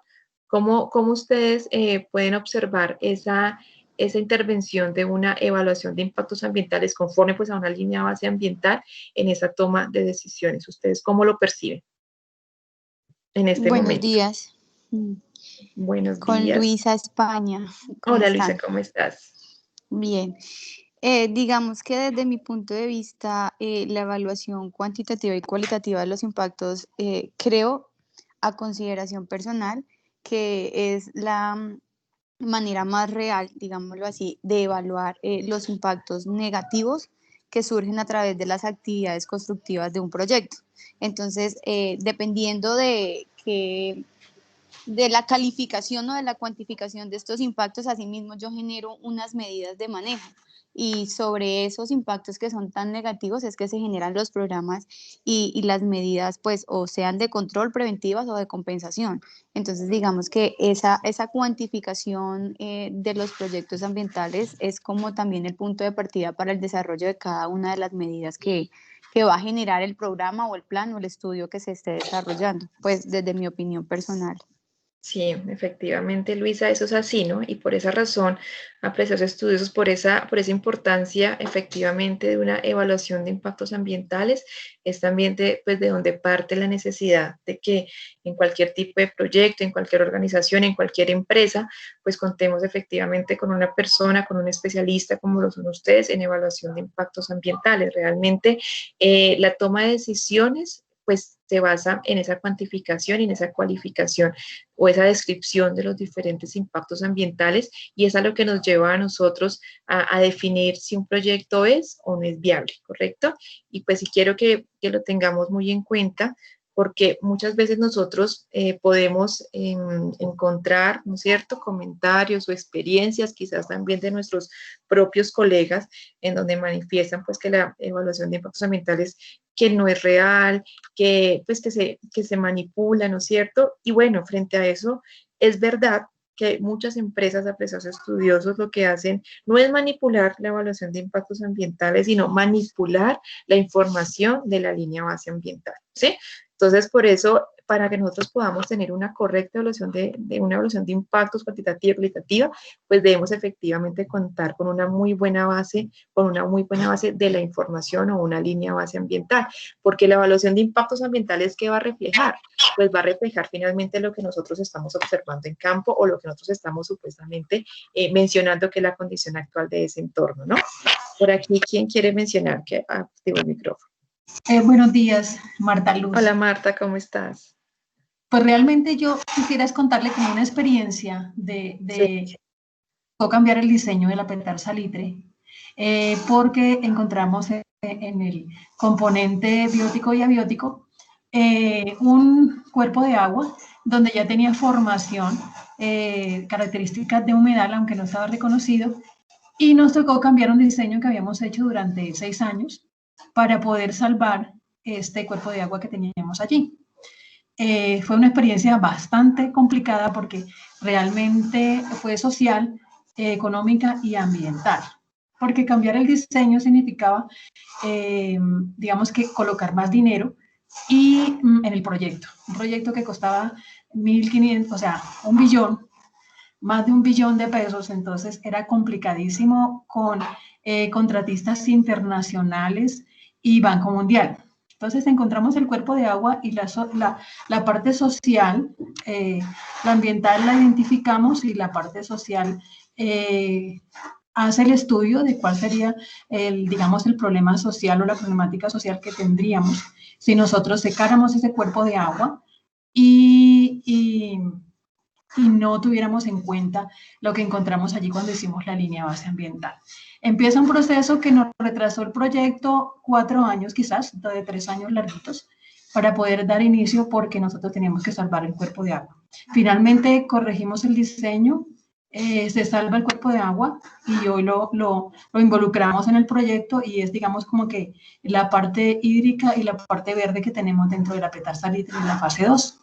S1: ¿Cómo ustedes pueden observar esa intervención de una evaluación de impactos ambientales conforme pues, a una línea base ambiental en esa toma de decisiones? ¿Ustedes cómo lo perciben en este
S3: Buenos
S1: momento?
S3: días. Mm,
S1: Buenos
S3: Con
S1: días.
S3: Luisa España. ¿Cómo
S1: Hola Luisa,
S3: están?
S1: ¿cómo estás?
S3: Bien. Digamos que desde mi punto de vista, la evaluación cuantitativa y cualitativa de los impactos, creo, a consideración personal, que es la manera más real, digámoslo así, de evaluar los impactos negativos que surgen a través de las actividades constructivas de un proyecto. Entonces, dependiendo de la calificación o de la cuantificación de estos impactos, asimismo yo genero unas medidas de manejo y sobre esos impactos que son tan negativos es que se generan los programas y las medidas, pues, o sean de control preventivas o de compensación. Entonces, digamos que esa cuantificación de los proyectos ambientales es como también el punto de partida para el desarrollo de cada una de las medidas que va a generar el programa o el plan o el estudio que se esté desarrollando, pues desde mi opinión personal.
S1: Sí, efectivamente, Luisa, eso es así, ¿no? Y por esa razón, apreciados estudiosos, por esa importancia, efectivamente, de una evaluación de impactos ambientales, es también pues, de donde parte la necesidad de que en cualquier tipo de proyecto, en cualquier organización, en cualquier empresa, pues contemos efectivamente con una persona, con un especialista, como lo son ustedes, en evaluación de impactos ambientales. Realmente, la toma de decisiones pues se basa en esa cuantificación y en esa cualificación o esa descripción de los diferentes impactos ambientales y es a lo que nos lleva a nosotros a definir si un proyecto es o no es viable, ¿correcto? Y pues sí quiero que lo tengamos muy en cuenta porque muchas veces nosotros podemos encontrar, ¿no es cierto?, comentarios o experiencias, quizás también de nuestros propios colegas, en donde manifiestan pues que la evaluación de impactos ambientales que no es real, pues, que se manipula, ¿no es cierto? Y bueno, frente a eso, es verdad que muchas empresas, apreciados estudiosos, lo que hacen no es manipular la evaluación de impactos ambientales, sino manipular la información de la línea base ambiental, ¿sí? Entonces, por eso, para que nosotros podamos tener una correcta evaluación de una evaluación de impactos cuantitativa y cualitativa, pues debemos efectivamente contar con una muy buena base de la información o una línea base ambiental, porque la evaluación de impactos ambientales, ¿qué va a reflejar? Pues va a reflejar finalmente lo que nosotros estamos observando en campo o lo que nosotros estamos supuestamente mencionando que es la condición actual de ese entorno, ¿no? Por aquí, ¿quién quiere mencionar que activo el micrófono?
S4: Buenos días, Marta Luz.
S1: Hola Marta, ¿cómo estás?
S4: Pues realmente yo quisiera contarle como una experiencia
S1: Sí.
S4: cómo cambiar el diseño de la petar salitre, porque encontramos en el componente biótico y abiótico un cuerpo de agua donde ya tenía formación, características de humedal, aunque no estaba reconocido, y nos tocó cambiar un diseño que habíamos hecho durante 6 años para poder salvar este cuerpo de agua que teníamos allí. Fue una experiencia bastante complicada porque realmente fue social, económica y ambiental, porque cambiar el diseño significaba, digamos que colocar más dinero y en el proyecto, un proyecto que costaba 1.500, o sea, 1 billón, más de 1 billón de pesos, entonces era complicadísimo con contratistas internacionales y Banco Mundial. Entonces encontramos el cuerpo de agua y la parte social, la ambiental la identificamos y la parte social hace el estudio de cuál sería digamos, el problema social o la problemática social que tendríamos si nosotros secáramos ese cuerpo de agua y no tuviéramos en cuenta lo que encontramos allí cuando hicimos la línea base ambiental. Empieza un proceso que nos retrasó el proyecto 4 años quizás, de 3 años larguitos, para poder dar inicio porque nosotros teníamos que salvar el cuerpo de agua. Finalmente corregimos el diseño, se salva el cuerpo de agua y hoy lo involucramos en el proyecto y es, digamos, como que la parte hídrica y la parte verde que tenemos dentro de la Petar Salitre en la fase 2.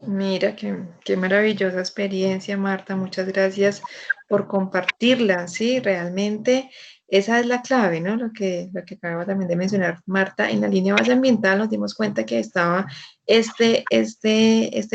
S1: Mira, qué maravillosa experiencia, Marta. Muchas gracias por compartirla. Sí, realmente esa es la clave, ¿no? Lo que acaba también de mencionar Marta. En la línea base ambiental nos dimos cuenta que estaba este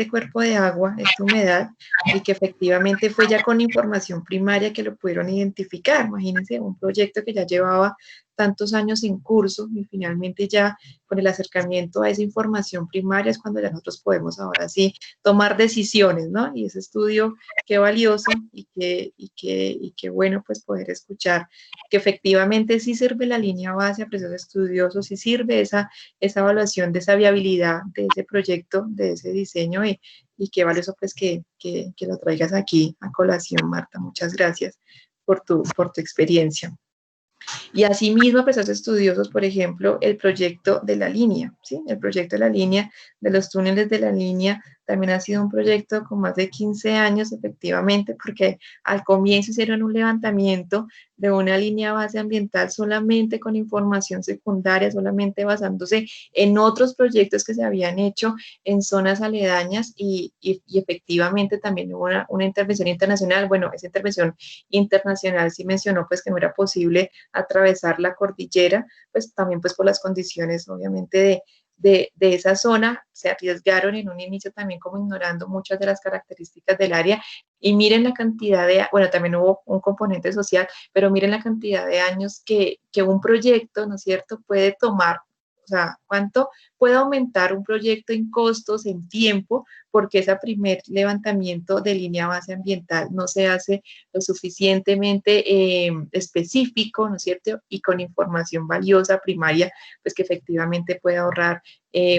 S1: cuerpo de agua, esta humedad, y que efectivamente fue ya con información primaria que lo pudieron identificar. Imagínense un proyecto que ya llevaba tantos años en curso y finalmente ya con el acercamiento a esa información primaria es cuando ya nosotros podemos ahora sí tomar decisiones, ¿no? Y ese estudio, qué valioso y qué bueno pues poder escuchar que efectivamente sí sirve la línea base a precios estudiosos, sí sirve esa evaluación de esa viabilidad de ese proyecto, de ese diseño y qué valioso pues que lo traigas aquí a colación, Marta. Muchas gracias por tu experiencia. Y asimismo, pues, hace estudiosos, por ejemplo, el proyecto de la línea, ¿sí? El proyecto de la línea, de los túneles de la línea, también ha sido un proyecto con más de 15 años, efectivamente, porque al comienzo hicieron un levantamiento de una línea base ambiental solamente con información secundaria, solamente basándose en otros proyectos que se habían hecho en zonas aledañas y efectivamente también hubo una intervención internacional. Bueno, esa intervención internacional sí mencionó pues que no era posible atravesar la cordillera, pues también pues por las condiciones obviamente de esa zona, se arriesgaron en un inicio también como ignorando muchas de las características del área y miren la cantidad de, bueno, también hubo un componente social, pero miren la cantidad de años que un proyecto, ¿no es cierto?, puede tomar. O sea, ¿cuánto puede aumentar un proyecto en costos, en tiempo, porque ese primer levantamiento de línea base ambiental no se hace lo suficientemente específico, ¿no es cierto? Y con información valiosa, primaria, pues que efectivamente puede ahorrar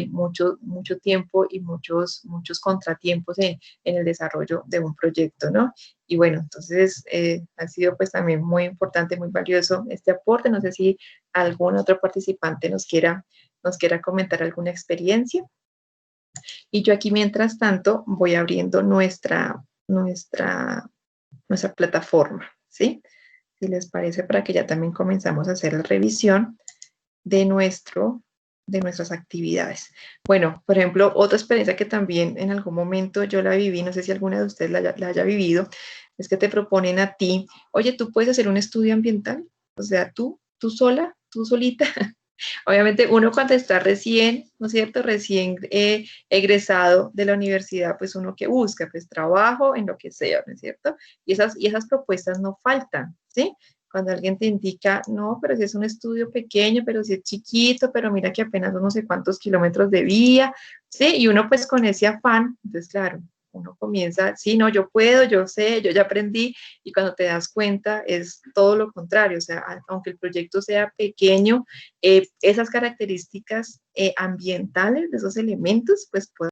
S1: mucho tiempo y muchos contratiempos en el desarrollo de un proyecto, ¿no? Y bueno, entonces ha sido pues también muy importante, muy valioso este aporte. No sé si algún otro participante nos quiera comentar alguna experiencia. Y yo aquí, mientras tanto, voy abriendo nuestra plataforma, ¿sí? Si les parece, para que ya también comenzamos a hacer la revisión de nuestras actividades. Bueno, por ejemplo, otra experiencia que también en algún momento yo la viví, no sé si alguna de ustedes la haya vivido, es que te proponen a ti, oye, tú puedes hacer un estudio ambiental, o sea, tú sola, tú solita. Obviamente uno cuando está recién, ¿no es cierto?, recién egresado de la universidad, pues uno que busca, pues trabajo en lo que sea, ¿no es cierto? Y esas propuestas no faltan, ¿sí? Cuando alguien te indica, no, pero si es un estudio pequeño, pero si es chiquito, pero mira que apenas no sé cuántos kilómetros de vía, ¿sí? Y uno pues con ese afán, entonces claro, uno comienza, sí, no, yo puedo, yo sé, yo ya aprendí, y cuando te das cuenta es todo lo contrario, o sea, aunque el proyecto sea pequeño, esas características ambientales de esos elementos, pues pueden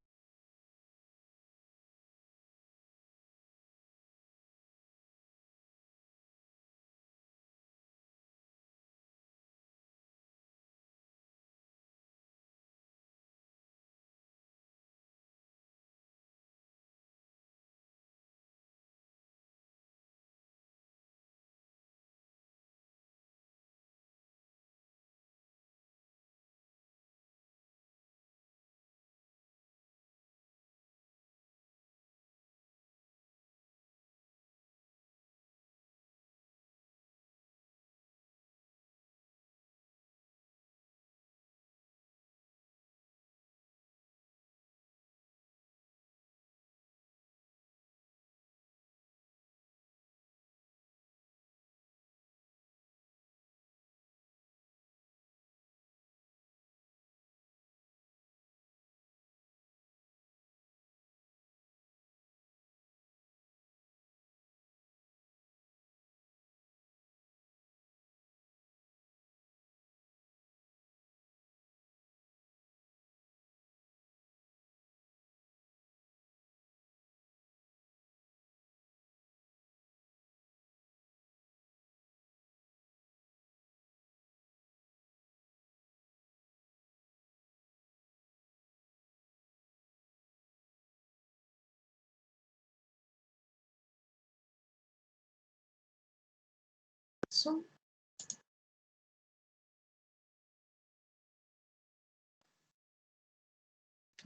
S1: eso.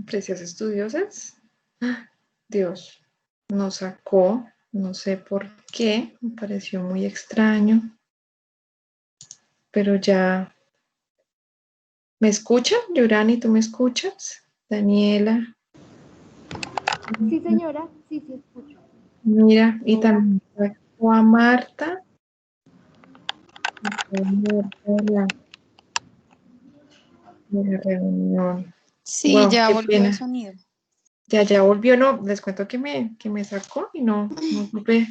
S1: Precios estudiosas. Dios, nos sacó, no sé por qué, me pareció muy extraño, pero ya. ¿Me escucha, Yurani? ¿Tú me escuchas? Daniela.
S5: Sí, señora, sí, sí, escucho.
S1: Mira, y también sacó a Marta. De la reunión.
S3: Sí,
S1: Wow,
S3: ya
S1: qué
S3: volvió el
S1: pena.
S3: sonido.
S1: Ya volvió, no, les cuento que me sacó y no supe,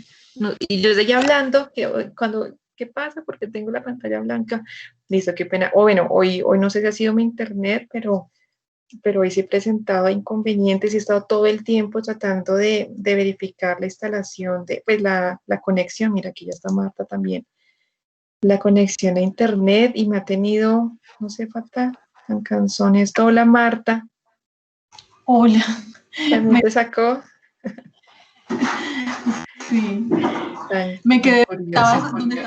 S1: y yo seguía hablando, ¿qué pasa? Porque tengo la pantalla blanca, listo, qué pena, o bueno, hoy no sé si ha sido mi internet, pero hoy sí presentaba inconvenientes y he estado todo el tiempo tratando de verificar la instalación, pues la conexión, mira, aquí ya está Marta también, la conexión a internet y me ha tenido, no sé, falta tan cansón esto, hola Marta.
S4: Hola.
S1: También te sacó.
S4: Sí.
S1: Ay,
S4: Me quedé,
S1: curioso.
S4: donde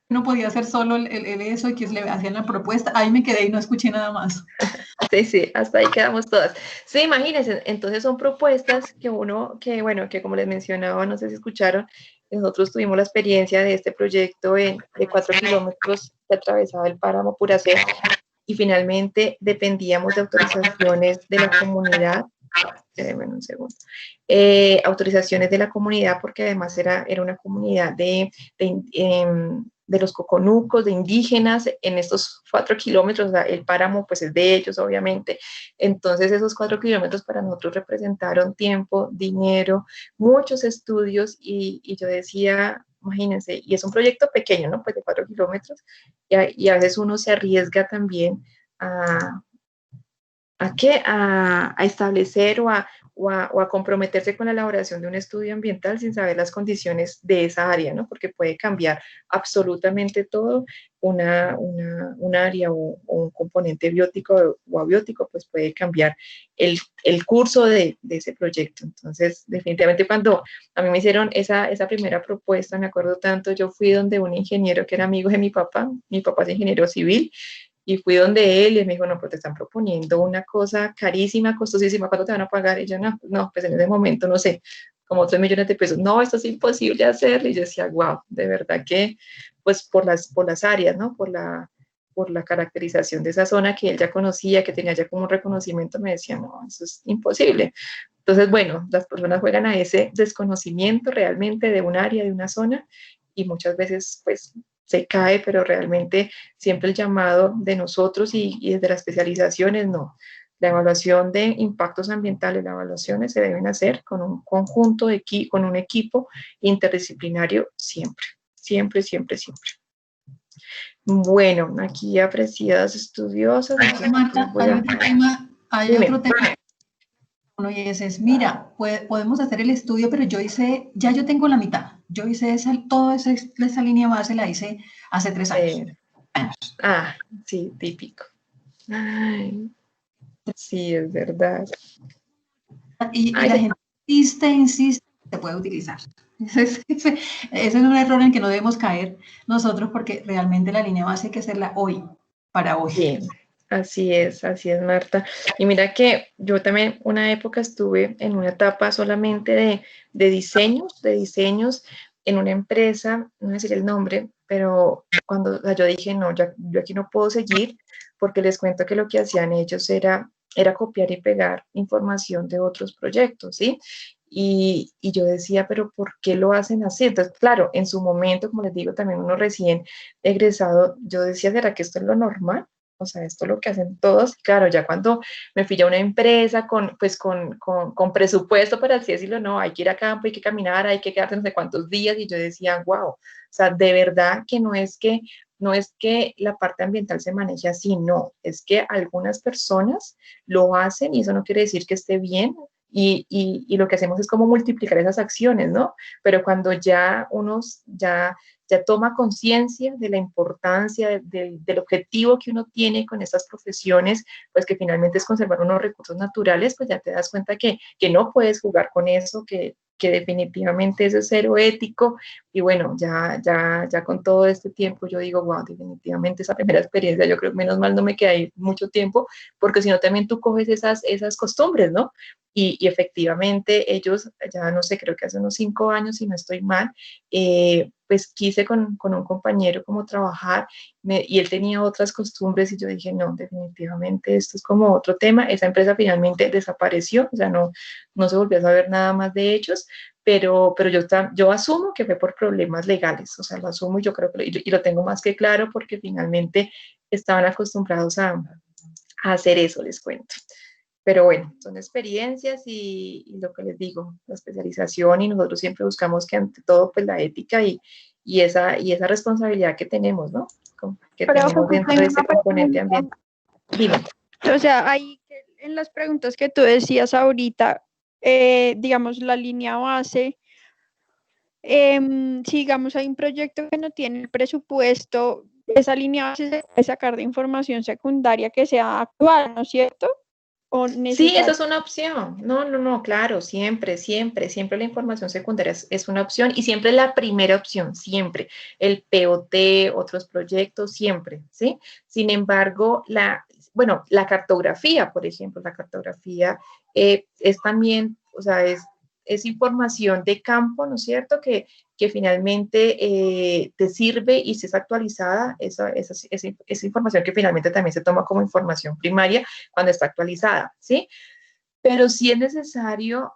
S4: no podía hacer solo el eso y que le hacían la propuesta. Ahí me quedé y no escuché nada más.
S1: Sí, hasta ahí quedamos todas. Sí, imagínense, entonces son propuestas que como les mencionaba, no sé si escucharon, nosotros tuvimos la experiencia de este proyecto de 4 kilómetros que atravesaba el páramo Puracé y finalmente dependíamos de autorizaciones de la comunidad. Bueno, un segundo. Autorizaciones de la comunidad, porque además era una comunidad de los coconucos, de indígenas, en estos 4 kilómetros, el páramo pues es de ellos, obviamente. Entonces esos 4 kilómetros para nosotros representaron tiempo, dinero, muchos estudios, y yo decía, imagínense, y es un proyecto pequeño, ¿no? Pues de 4 kilómetros, y a veces uno se arriesga también a establecer o a comprometerse con la elaboración de un estudio ambiental sin saber las condiciones de esa área, ¿no? Porque puede cambiar absolutamente todo, un área o un componente biótico o abiótico, pues puede cambiar el curso de ese proyecto. Entonces, definitivamente cuando a mí me hicieron esa primera propuesta, me acuerdo tanto, yo fui donde un ingeniero que era amigo de mi papá es ingeniero civil, y fui donde él y él me dijo, no, pues te están proponiendo una cosa carísima, costosísima, ¿cuánto te van a pagar? Y yo, no, pues en ese momento, no sé, como 3 millones de pesos. No, esto es imposible hacer. Y yo decía, wow, de verdad que, pues por las áreas, ¿no? Por la caracterización de esa zona que él ya conocía, que tenía ya como un reconocimiento, me decía, no, eso es imposible. Entonces, bueno, las personas juegan a ese desconocimiento realmente de un área, de una zona, y muchas veces, pues, se cae, pero realmente siempre el llamado de nosotros y desde las especializaciones, no. La evaluación de impactos ambientales, las evaluaciones se deben hacer con un conjunto con un equipo interdisciplinario siempre, siempre, siempre, siempre. Bueno, aquí apreciadas estudiosas.
S4: Marta, hay otro tema. Uno y ese es, mira, podemos hacer el estudio, pero ya yo tengo la mitad. Yo hice toda esa línea base la hice hace 3 años.
S1: Sí, típico. Ay, sí, es verdad.
S4: Y la gente insiste, se puede utilizar. Ese es un error en que no debemos caer nosotros, porque realmente la línea base hay que hacerla hoy, para hoy.
S1: Sí, así es, Marta. Y mira que yo también una época estuve en una etapa solamente de diseños en una empresa, no voy a decir el nombre, pero cuando yo dije, no, yo aquí no puedo seguir, porque les cuento que lo que hacían ellos era copiar y pegar información de otros proyectos, ¿sí? Y yo decía, pero ¿por qué lo hacen así? Entonces, claro, en su momento, como les digo, también uno recién egresado, yo decía, ¿será que esto es lo normal? O sea, esto es lo que hacen todos. Claro, ya cuando me fui a una empresa con presupuesto, para así decirlo, no, hay que ir a campo, hay que caminar, hay que quedarse no sé cuántos días, y yo decía, wow, o sea, de verdad que no es que la parte ambiental se maneje así, no, es que algunas personas lo hacen y eso no quiere decir que esté bien, y lo que hacemos es como multiplicar esas acciones, ¿no? Pero cuando ya ya toma conciencia de la importancia del objetivo que uno tiene con estas profesiones, pues que finalmente es conservar unos recursos naturales, pues ya te das cuenta que no puedes jugar con eso, que que definitivamente eso es cero ético. Y bueno, ya con todo este tiempo yo digo, wow, definitivamente esa primera experiencia, yo creo que menos mal no me quedé ahí mucho tiempo, porque si no también tú coges esas costumbres, ¿no? Y efectivamente ellos, ya no sé, creo que hace unos 5 años, si no estoy mal, pues quise con un compañero como trabajar y él tenía otras costumbres y yo dije, no, definitivamente esto es como otro tema. Esa empresa finalmente desapareció, o sea, no se volvió a saber nada más de ellos, pero yo asumo que fue por problemas legales, o sea, lo asumo y yo creo que y lo tengo más que claro porque finalmente estaban acostumbrados a hacer eso, les cuento. Pero bueno, son experiencias y lo que les digo, la especialización y nosotros siempre buscamos que ante todo pues la ética y esa responsabilidad que tenemos, ¿no? Que
S2: Pero
S1: tenemos
S2: Jesús,
S1: dentro
S2: tengo
S1: de ese
S2: una
S1: componente
S2: pregunta.
S1: ambiental. Dime.
S2: O sea, ahí en las preguntas que tú decías ahorita, digamos, la línea base, si digamos hay un proyecto que no tiene el presupuesto, esa línea base se puede sacar de información secundaria que sea actual, ¿no es cierto? ¿O
S1: Sí, eso
S2: necesario?
S1: es una opción. No, claro, siempre la información secundaria es una opción y siempre la primera opción, siempre. El POT, otros proyectos, siempre, ¿sí? Sin embargo, la cartografía, por ejemplo, la cartografía es también, o sea, es información de campo, ¿no es cierto? Que finalmente te sirve y si es actualizada, esa información que finalmente también se toma como información primaria cuando está actualizada, ¿sí? Pero sí es necesario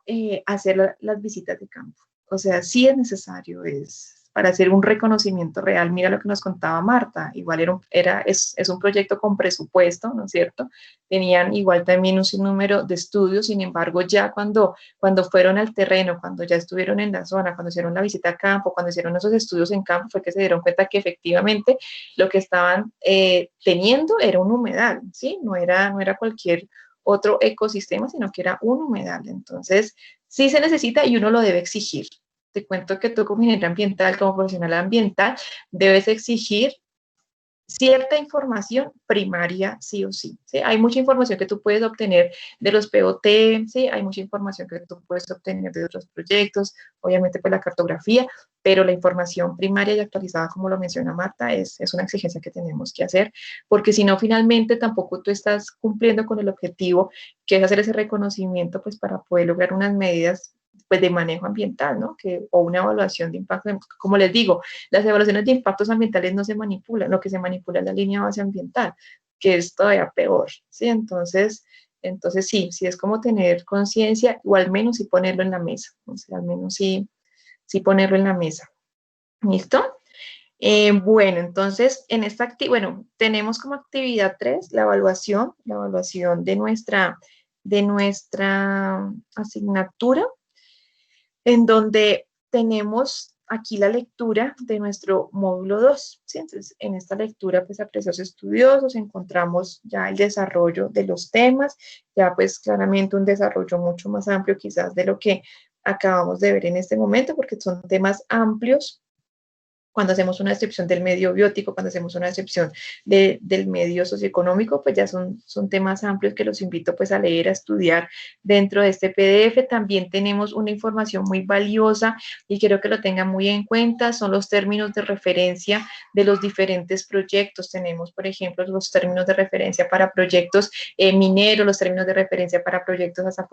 S1: hacer las visitas de campo. O sea, sí es necesario, para hacer un reconocimiento real. Mira lo que nos contaba Marta, igual es un proyecto con presupuesto, ¿no es cierto? Tenían igual también un sinnúmero de estudios, sin embargo, ya cuando fueron al terreno, cuando ya estuvieron en la zona, cuando hicieron la visita a campo, cuando hicieron esos estudios en campo, fue que se dieron cuenta que efectivamente lo que estaban teniendo era un humedal, ¿sí? No era cualquier otro ecosistema, sino que era un humedal. Entonces, sí se necesita y uno lo debe exigir. Te cuento que tú como ingeniero ambiental, como profesional ambiental, debes exigir cierta información primaria sí o sí, ¿sí? Hay mucha información que tú puedes obtener de los POT, ¿sí? Hay mucha información que tú puedes obtener de otros proyectos, obviamente pues la cartografía, pero la información primaria y actualizada, como lo menciona Marta, es una exigencia que tenemos que hacer, porque si no, finalmente tampoco tú estás cumpliendo con el objetivo que es hacer ese reconocimiento pues para poder lograr unas medidas pues de manejo ambiental, ¿no? O una evaluación de impacto, como les digo, las evaluaciones de impactos ambientales no se manipulan, lo que se manipula es la línea base ambiental, que es todavía peor, ¿sí? Entonces sí es como tener conciencia o al menos sí ponerlo en la mesa, o sea, al menos sí ponerlo en la mesa. ¿Listo? Bueno, entonces tenemos como actividad 3 la evaluación de nuestra asignatura, en donde tenemos aquí la lectura de nuestro módulo 2. ¿Sí? Entonces, en esta lectura, pues, apreciados estudiosos, encontramos ya el desarrollo de los temas, ya pues claramente un desarrollo mucho más amplio quizás de lo que acabamos de ver en este momento, porque son temas amplios cuando hacemos una descripción del medio biótico, cuando hacemos una descripción del medio socioeconómico, pues ya son temas amplios que los invito pues a leer, a estudiar dentro de este PDF. También tenemos una información muy valiosa y quiero que lo tengan muy en cuenta, son los términos de referencia de los diferentes proyectos. Tenemos, por ejemplo, los términos de referencia para proyectos mineros, los términos de referencia para proyectos hasta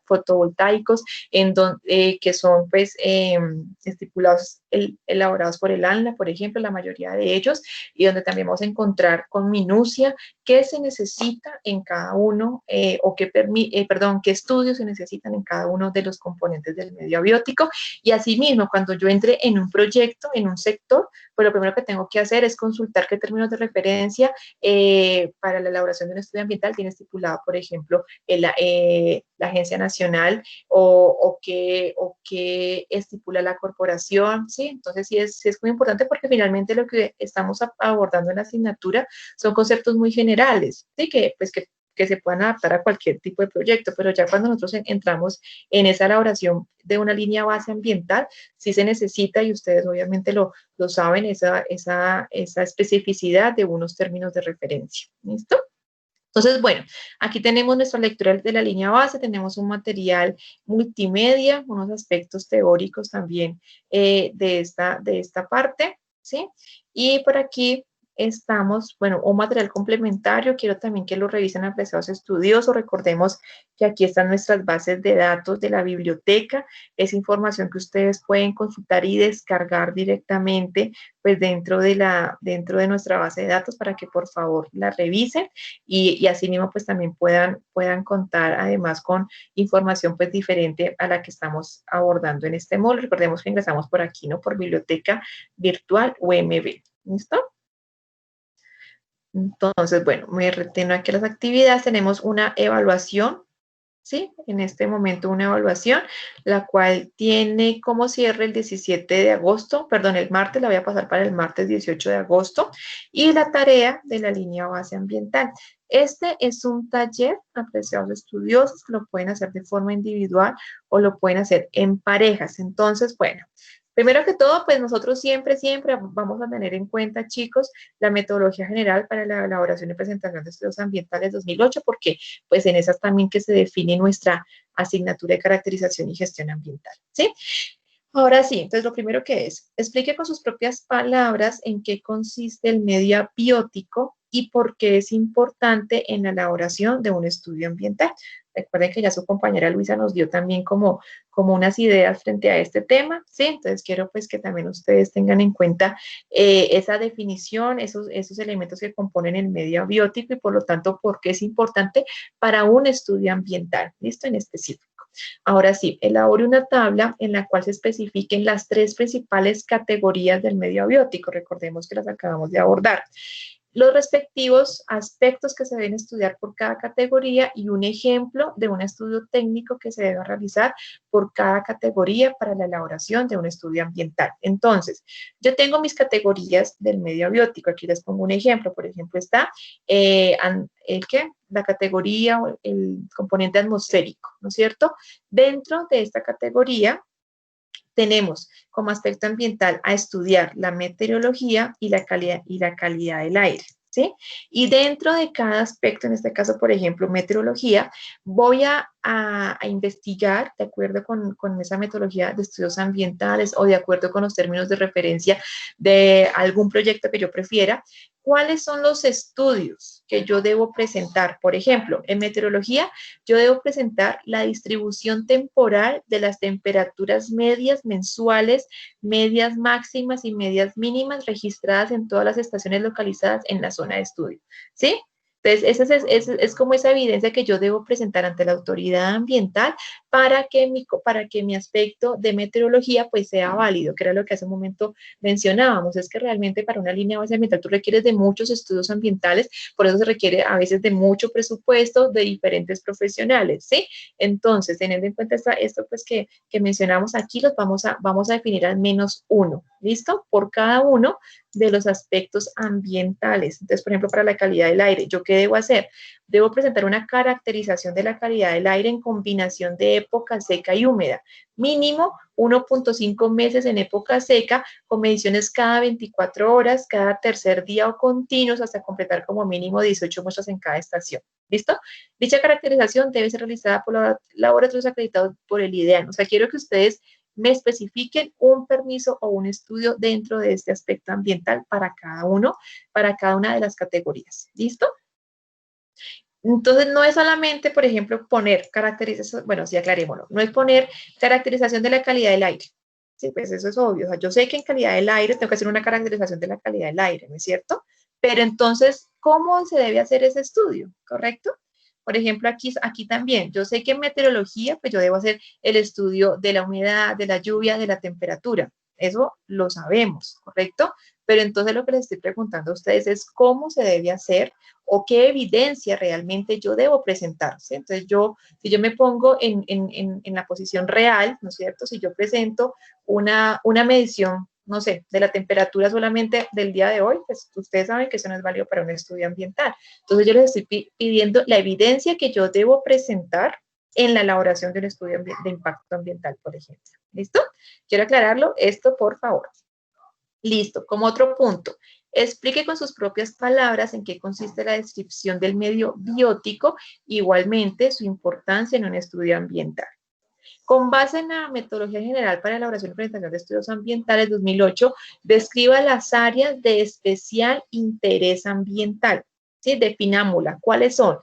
S1: fotovoltaicos, que son pues estipulados, elaborados por el ANLA, por ejemplo, la mayoría de ellos, y donde también vamos a encontrar con minucia qué se necesita en cada uno, qué estudios se necesitan en cada uno de los componentes del medio abiótico. Y asimismo, cuando yo entre en un proyecto, en un sector, pues lo primero que tengo que hacer es consultar qué términos de referencia para la elaboración de un estudio ambiental tiene estipulado, por ejemplo, la Agencia Nacional o qué estipula la corporación, ¿sí? Entonces sí es muy importante porque finalmente lo que estamos abordando en la asignatura son conceptos muy generales, ¿sí? Que se puedan adaptar a cualquier tipo de proyecto, pero ya cuando nosotros entramos en esa elaboración de una línea base ambiental, sí se necesita, y ustedes obviamente lo saben, esa especificidad de unos términos de referencia. ¿Listo? Entonces, bueno, aquí tenemos nuestra lectura de la línea base, tenemos un material multimedia, unos aspectos teóricos también de esta parte, ¿sí? Y por aquí estamos, bueno, un material complementario, quiero también que lo revisen apreciados estudiosos, recordemos que aquí están nuestras bases de datos de la biblioteca, es información que ustedes pueden consultar y descargar directamente, pues dentro de nuestra base de datos para que por favor la revisen y asimismo pues también puedan contar además con información pues diferente a la que estamos abordando en este módulo. Recordemos que ingresamos por aquí, ¿no? Por Biblioteca Virtual UMB. ¿Listo? Entonces, bueno, me retengo aquí las actividades. Tenemos una evaluación, ¿sí? En este momento una evaluación, la cual tiene como cierre el 17 de agosto, perdón, el martes, la voy a pasar para el martes 18 de agosto, y la tarea de la línea base ambiental. Este es un taller, apreciados estudiosos, que lo pueden hacer de forma individual o lo pueden hacer en parejas. Entonces, bueno, primero que todo, pues nosotros siempre vamos a tener en cuenta, chicos, la metodología general para la elaboración y presentación de estudios ambientales 2008, porque pues en esas también que se define nuestra asignatura de caracterización y gestión ambiental, ¿sí? Ahora sí, entonces lo primero que es, explique con sus propias palabras en qué consiste el medio abiótico y por qué es importante en la elaboración de un estudio ambiental. Recuerden que ya su compañera Luisa nos dio también como unas ideas frente a este tema, ¿sí? Entonces quiero pues que también ustedes tengan en cuenta esa definición, esos elementos que componen el medio abiótico y por lo tanto por qué es importante para un estudio ambiental, ¿listo? En específico. Ahora sí, elabore una tabla en la cual se especifiquen las 3 principales categorías del medio abiótico. Recordemos que las acabamos de abordar. Los respectivos aspectos que se deben estudiar por cada categoría y un ejemplo de un estudio técnico que se debe realizar por cada categoría para la elaboración de un estudio ambiental. Entonces, yo tengo mis categorías del medio abiótico. Aquí les pongo un ejemplo. Por ejemplo, está la categoría, el componente atmosférico, ¿no es cierto? Dentro de esta categoría tenemos como aspecto ambiental a estudiar la meteorología y la calidad del aire, ¿sí? Y dentro de cada aspecto, en este caso, por ejemplo, meteorología, voy a investigar, de acuerdo con esa metodología de estudios ambientales o de acuerdo con los términos de referencia de algún proyecto que yo prefiera, cuáles son los estudios que yo debo presentar. Por ejemplo, en meteorología, yo debo presentar la distribución temporal de las temperaturas medias mensuales, medias máximas y medias mínimas registradas en todas las estaciones localizadas en la zona de estudio, ¿sí? Entonces, esa es como esa evidencia que yo debo presentar ante la autoridad ambiental para que mi aspecto de meteorología pues sea válido, que era lo que hace un momento mencionábamos, es que realmente para una línea base ambiental tú requieres de muchos estudios ambientales, por eso se requiere a veces de mucho presupuesto de diferentes profesionales, ¿sí? Entonces, teniendo en cuenta esto pues que mencionamos aquí, los vamos a definir al menos uno, ¿listo? Por cada uno de los aspectos ambientales. Entonces, por ejemplo, para la calidad del aire, ¿yo qué debo hacer? Debo presentar una caracterización de la calidad del aire en combinación de época seca y húmeda. Mínimo 1.5 meses en época seca, con mediciones cada 24 horas, cada tercer día o continuos, hasta completar como mínimo 18 muestras en cada estación. ¿Listo? Dicha caracterización debe ser realizada por laboratorios acreditados por el IDEAN. O sea, quiero que ustedes me especifiquen un permiso o un estudio dentro de este aspecto ambiental para cada una de las categorías. ¿Listo? Entonces, no es solamente, por ejemplo, poner caracterización, bueno, sí, aclarémoslo, no es poner caracterización de la calidad del aire. Sí, pues eso es obvio. O sea, yo sé que en calidad del aire tengo que hacer una caracterización de la calidad del aire, ¿no es cierto? Pero entonces, ¿cómo se debe hacer ese estudio? ¿Correcto? Por ejemplo, aquí también, yo sé que en meteorología, pues yo debo hacer el estudio de la humedad, de la lluvia, de la temperatura. Eso lo sabemos, ¿correcto? Pero entonces lo que les estoy preguntando a ustedes es cómo se debe hacer o qué evidencia realmente yo debo presentar, ¿sí? Entonces si yo me pongo en la posición real, ¿no es cierto? Si yo presento una medición, no sé, de la temperatura solamente del día de hoy, pues ustedes saben que eso no es válido para un estudio ambiental. Entonces yo les estoy pidiendo la evidencia que yo debo presentar en la elaboración de un estudio de impacto ambiental, por ejemplo. ¿Listo? Quiero aclararlo, esto por favor. Listo, como otro punto, Explique con sus propias palabras en qué consiste la descripción del medio biótico, igualmente su importancia en un estudio ambiental. Con base en la metodología general para elaboración y presentación de estudios ambientales 2008, describa las áreas de especial interés ambiental. ¿Sí? Definámosla. ¿Cuáles son?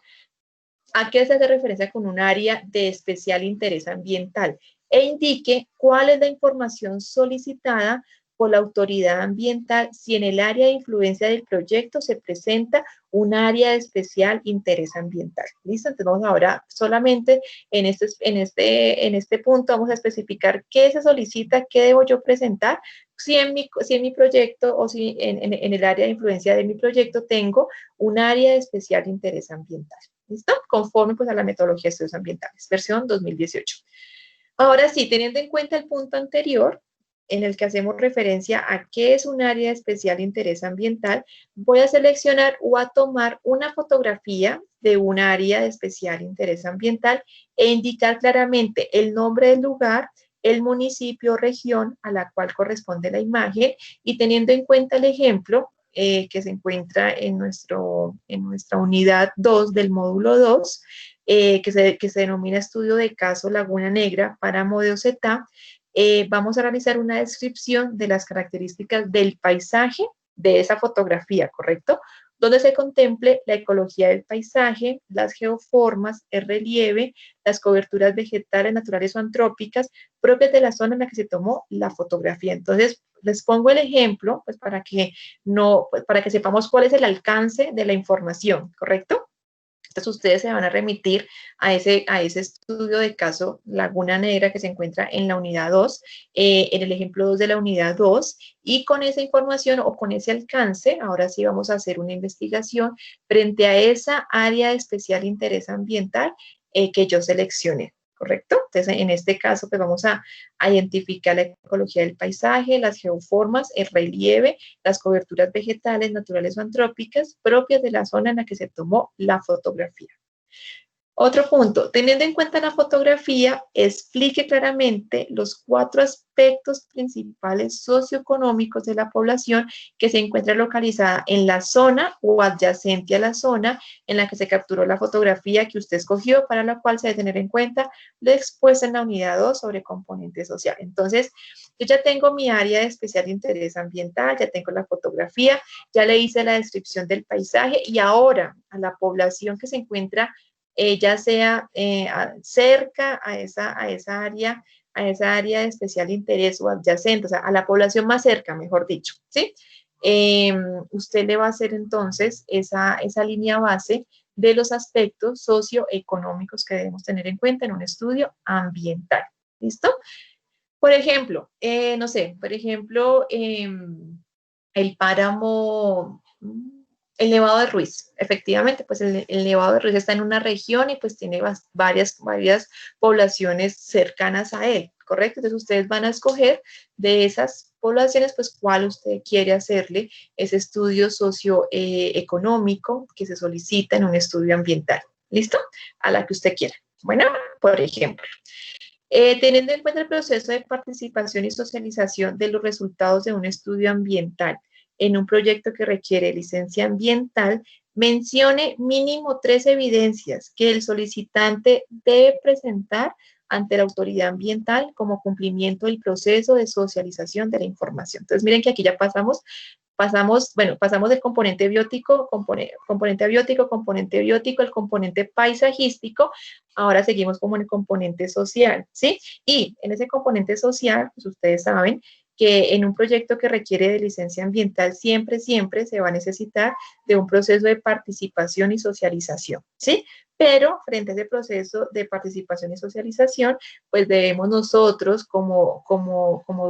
S1: ¿A qué se hace referencia con un área de especial interés ambiental? E indique cuál es la información solicitada por la autoridad ambiental si en el área de influencia del proyecto se presenta un área de especial interés ambiental. ¿Listo? Entonces vamos ahora solamente en este punto vamos a especificar qué se solicita, qué debo yo presentar, si en mi proyecto o si en el área de influencia de mi proyecto tengo un área de especial interés ambiental. ¿Listo? Conforme pues a la metodología de estudios ambientales, versión 2018. Ahora sí, teniendo en cuenta el punto anterior, en el que hacemos referencia a qué es un área de especial interés ambiental, voy a seleccionar o a tomar una fotografía de un área de especial interés ambiental e indicar claramente el nombre del lugar, el municipio o región a la cual corresponde la imagen y teniendo en cuenta el ejemplo, que se encuentra en nuestra unidad 2 del módulo 2, que se denomina Estudio de Caso Laguna Negra, Páramo de Osetá. Vamos a realizar una descripción de las características del paisaje de esa fotografía, ¿correcto? Donde se contemple la ecología del paisaje, las geoformas, el relieve, las coberturas vegetales, naturales o antrópicas propias de la zona en la que se tomó la fotografía. Entonces, les pongo el ejemplo, pues para que sepamos cuál es el alcance de la información, ¿correcto? Entonces, ustedes se van a remitir a ese estudio de caso Laguna Negra que se encuentra en la unidad 2, en el ejemplo 2 de la unidad 2, y con esa información o con ese alcance, ahora sí vamos a hacer una investigación frente a esa área de especial interés ambiental que yo seleccioné. ¿Correcto? Entonces, en este caso, pues vamos a identificar la ecología del paisaje, las geoformas, el relieve, las coberturas vegetales, naturales o antrópicas propias de la zona en la que se tomó la fotografía. Otro punto, teniendo en cuenta la fotografía, explique claramente los 4 aspectos principales socioeconómicos de la población que se encuentra localizada en la zona o adyacente a la zona en la que se capturó la fotografía que usted escogió, para la cual se debe tener en cuenta lo expuesto en la unidad 2 sobre componente social. Entonces, yo ya tengo mi área de especial interés ambiental, ya tengo la fotografía, ya le hice la descripción del paisaje y ahora a la población que se encuentra ya sea cerca a esa área de especial interés o adyacente, o sea, a la población más cerca, mejor dicho, ¿sí? Usted le va a hacer entonces esa línea base de los aspectos socioeconómicos que debemos tener en cuenta en un estudio ambiental, ¿listo? Por ejemplo, no sé, por ejemplo, el páramo... El Nevado de Ruiz, efectivamente, pues el Nevado de Ruiz está en una región y pues tiene varias poblaciones cercanas a él, ¿correcto? Entonces ustedes van a escoger de esas poblaciones, pues cuál usted quiere hacerle ese estudio socioeconómico que se solicita en un estudio ambiental, ¿listo? A la que usted quiera. Bueno, por ejemplo. Teniendo en cuenta el proceso de participación y socialización de los resultados de un estudio ambiental en un proyecto que requiere licencia ambiental, mencione mínimo 3 evidencias que el solicitante debe presentar ante la autoridad ambiental como cumplimiento del proceso de socialización de la información. Entonces, miren que aquí ya pasamos del componente biótico, componente biótico, el componente paisajístico, ahora seguimos como en el componente social, ¿sí? Y en ese componente social, pues ustedes saben que en un proyecto que requiere de licencia ambiental siempre se va a necesitar de un proceso de participación y socialización, ¿sí? Pero frente a ese proceso de participación y socialización, pues debemos nosotros como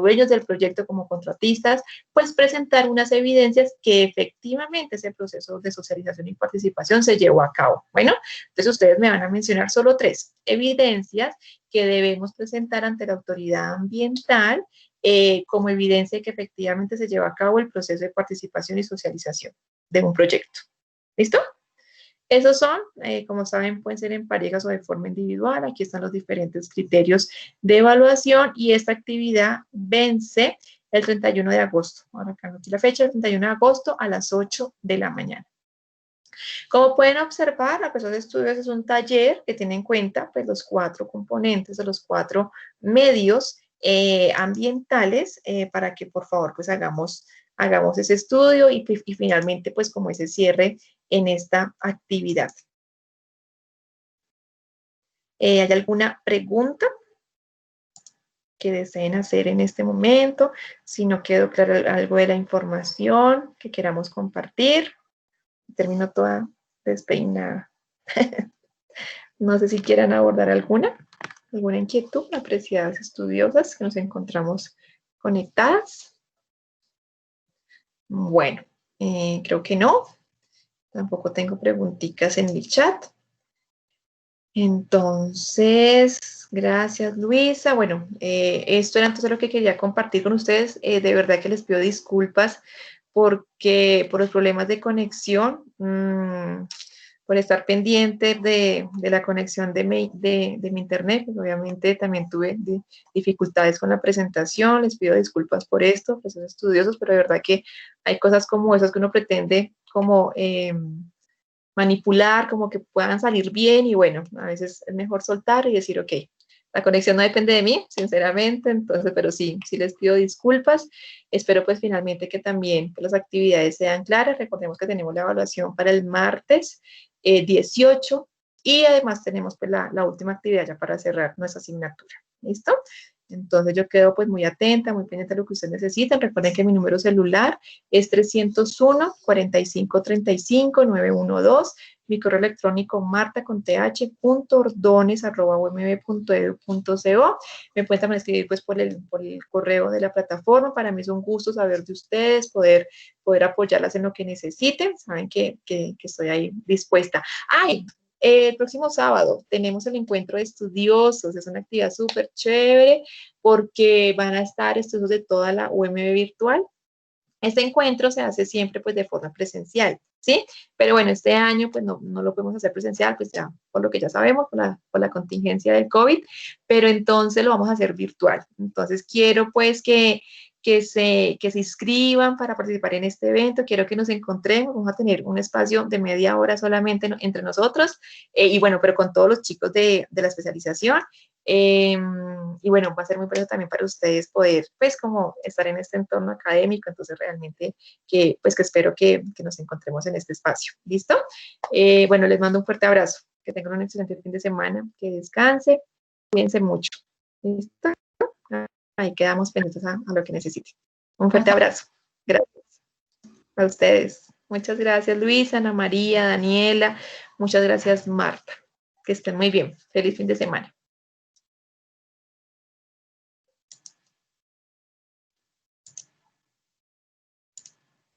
S1: dueños del proyecto, como contratistas, pues presentar unas evidencias que efectivamente ese proceso de socialización y participación se llevó a cabo. Bueno, entonces ustedes me van a mencionar solo 3 evidencias que debemos presentar ante la autoridad ambiental como evidencia de que efectivamente se lleva a cabo el proceso de participación y socialización de un proyecto. ¿Listo? Esos son, como saben, pueden ser en parejas o de forma individual. Aquí están los diferentes criterios de evaluación y esta actividad vence el 31 de agosto. Ahora acá aquí la fecha, el 31 de agosto a las 8 de la mañana. Como pueden observar, la persona de estudios es un taller que tiene en cuenta pues, los 4 componentes o los 4 medios ambientales para que por favor pues hagamos ese estudio y finalmente pues como ese cierre en esta actividad. ¿Hay alguna pregunta que deseen hacer en este momento? Si no quedó claro algo de la información que queramos compartir. Termino toda despeinada. No sé si quieran abordar alguna inquietud, apreciadas estudiosas que nos encontramos conectadas. Bueno, creo que no. Tampoco tengo preguntitas en el chat. Entonces, gracias Luisa. Bueno, esto era entonces lo que quería compartir con ustedes. De verdad que les pido disculpas porque por los problemas de conexión, por estar pendiente de la conexión de mi internet, pues obviamente también tuve dificultades con la presentación. Les pido disculpas por esto, pues son estudiosos, pero de verdad que hay cosas como esas que uno pretende como manipular, como que puedan salir bien y bueno, a veces es mejor soltar y decir, ok, la conexión no depende de mí, sinceramente, entonces, pero sí les pido disculpas. Espero pues finalmente que también pues, las actividades sean claras. Recordemos que tenemos la evaluación para el martes 18 y además tenemos pues la última actividad ya para cerrar nuestra asignatura. ¿Listo? Entonces yo quedo pues muy atenta, muy pendiente de lo que ustedes necesitan. Recuerden que mi número celular es 301-4535-912. Mi correo electrónico marta.th.ordones@umb.edu.co. Me pueden también escribir pues por el correo de la plataforma. Para mí es un gusto saber de ustedes, poder apoyarlas en lo que necesiten. Saben que estoy ahí dispuesta. ¡Ay! El próximo sábado tenemos el encuentro de estudiosos. Es una actividad súper chévere porque van a estar estudiosos de toda la UMB virtual. Este encuentro se hace siempre pues de forma presencial, ¿sí? Pero bueno, este año pues no lo podemos hacer presencial, pues ya por lo que ya sabemos, por la contingencia del COVID, pero entonces lo vamos a hacer virtual. Entonces quiero pues que se inscriban para participar en este evento. Quiero que nos encontremos. Vamos a tener un espacio de media hora solamente entre nosotros y bueno, pero con todos los chicos de la especialización. Y bueno, va a ser muy importante también para ustedes poder, pues, como estar en este entorno académico. Entonces, realmente, que espero que nos encontremos en este espacio. ¿Listo? Bueno, les mando un fuerte abrazo. Que tengan un excelente fin de semana. Que descanse. Cuídense mucho. ¿Listo? Ahí quedamos pendientes a lo que necesiten. Un fuerte abrazo. Gracias a ustedes. Muchas gracias, Luisa, Ana María, Daniela. Muchas gracias, Marta. Que estén muy bien. Feliz fin de semana.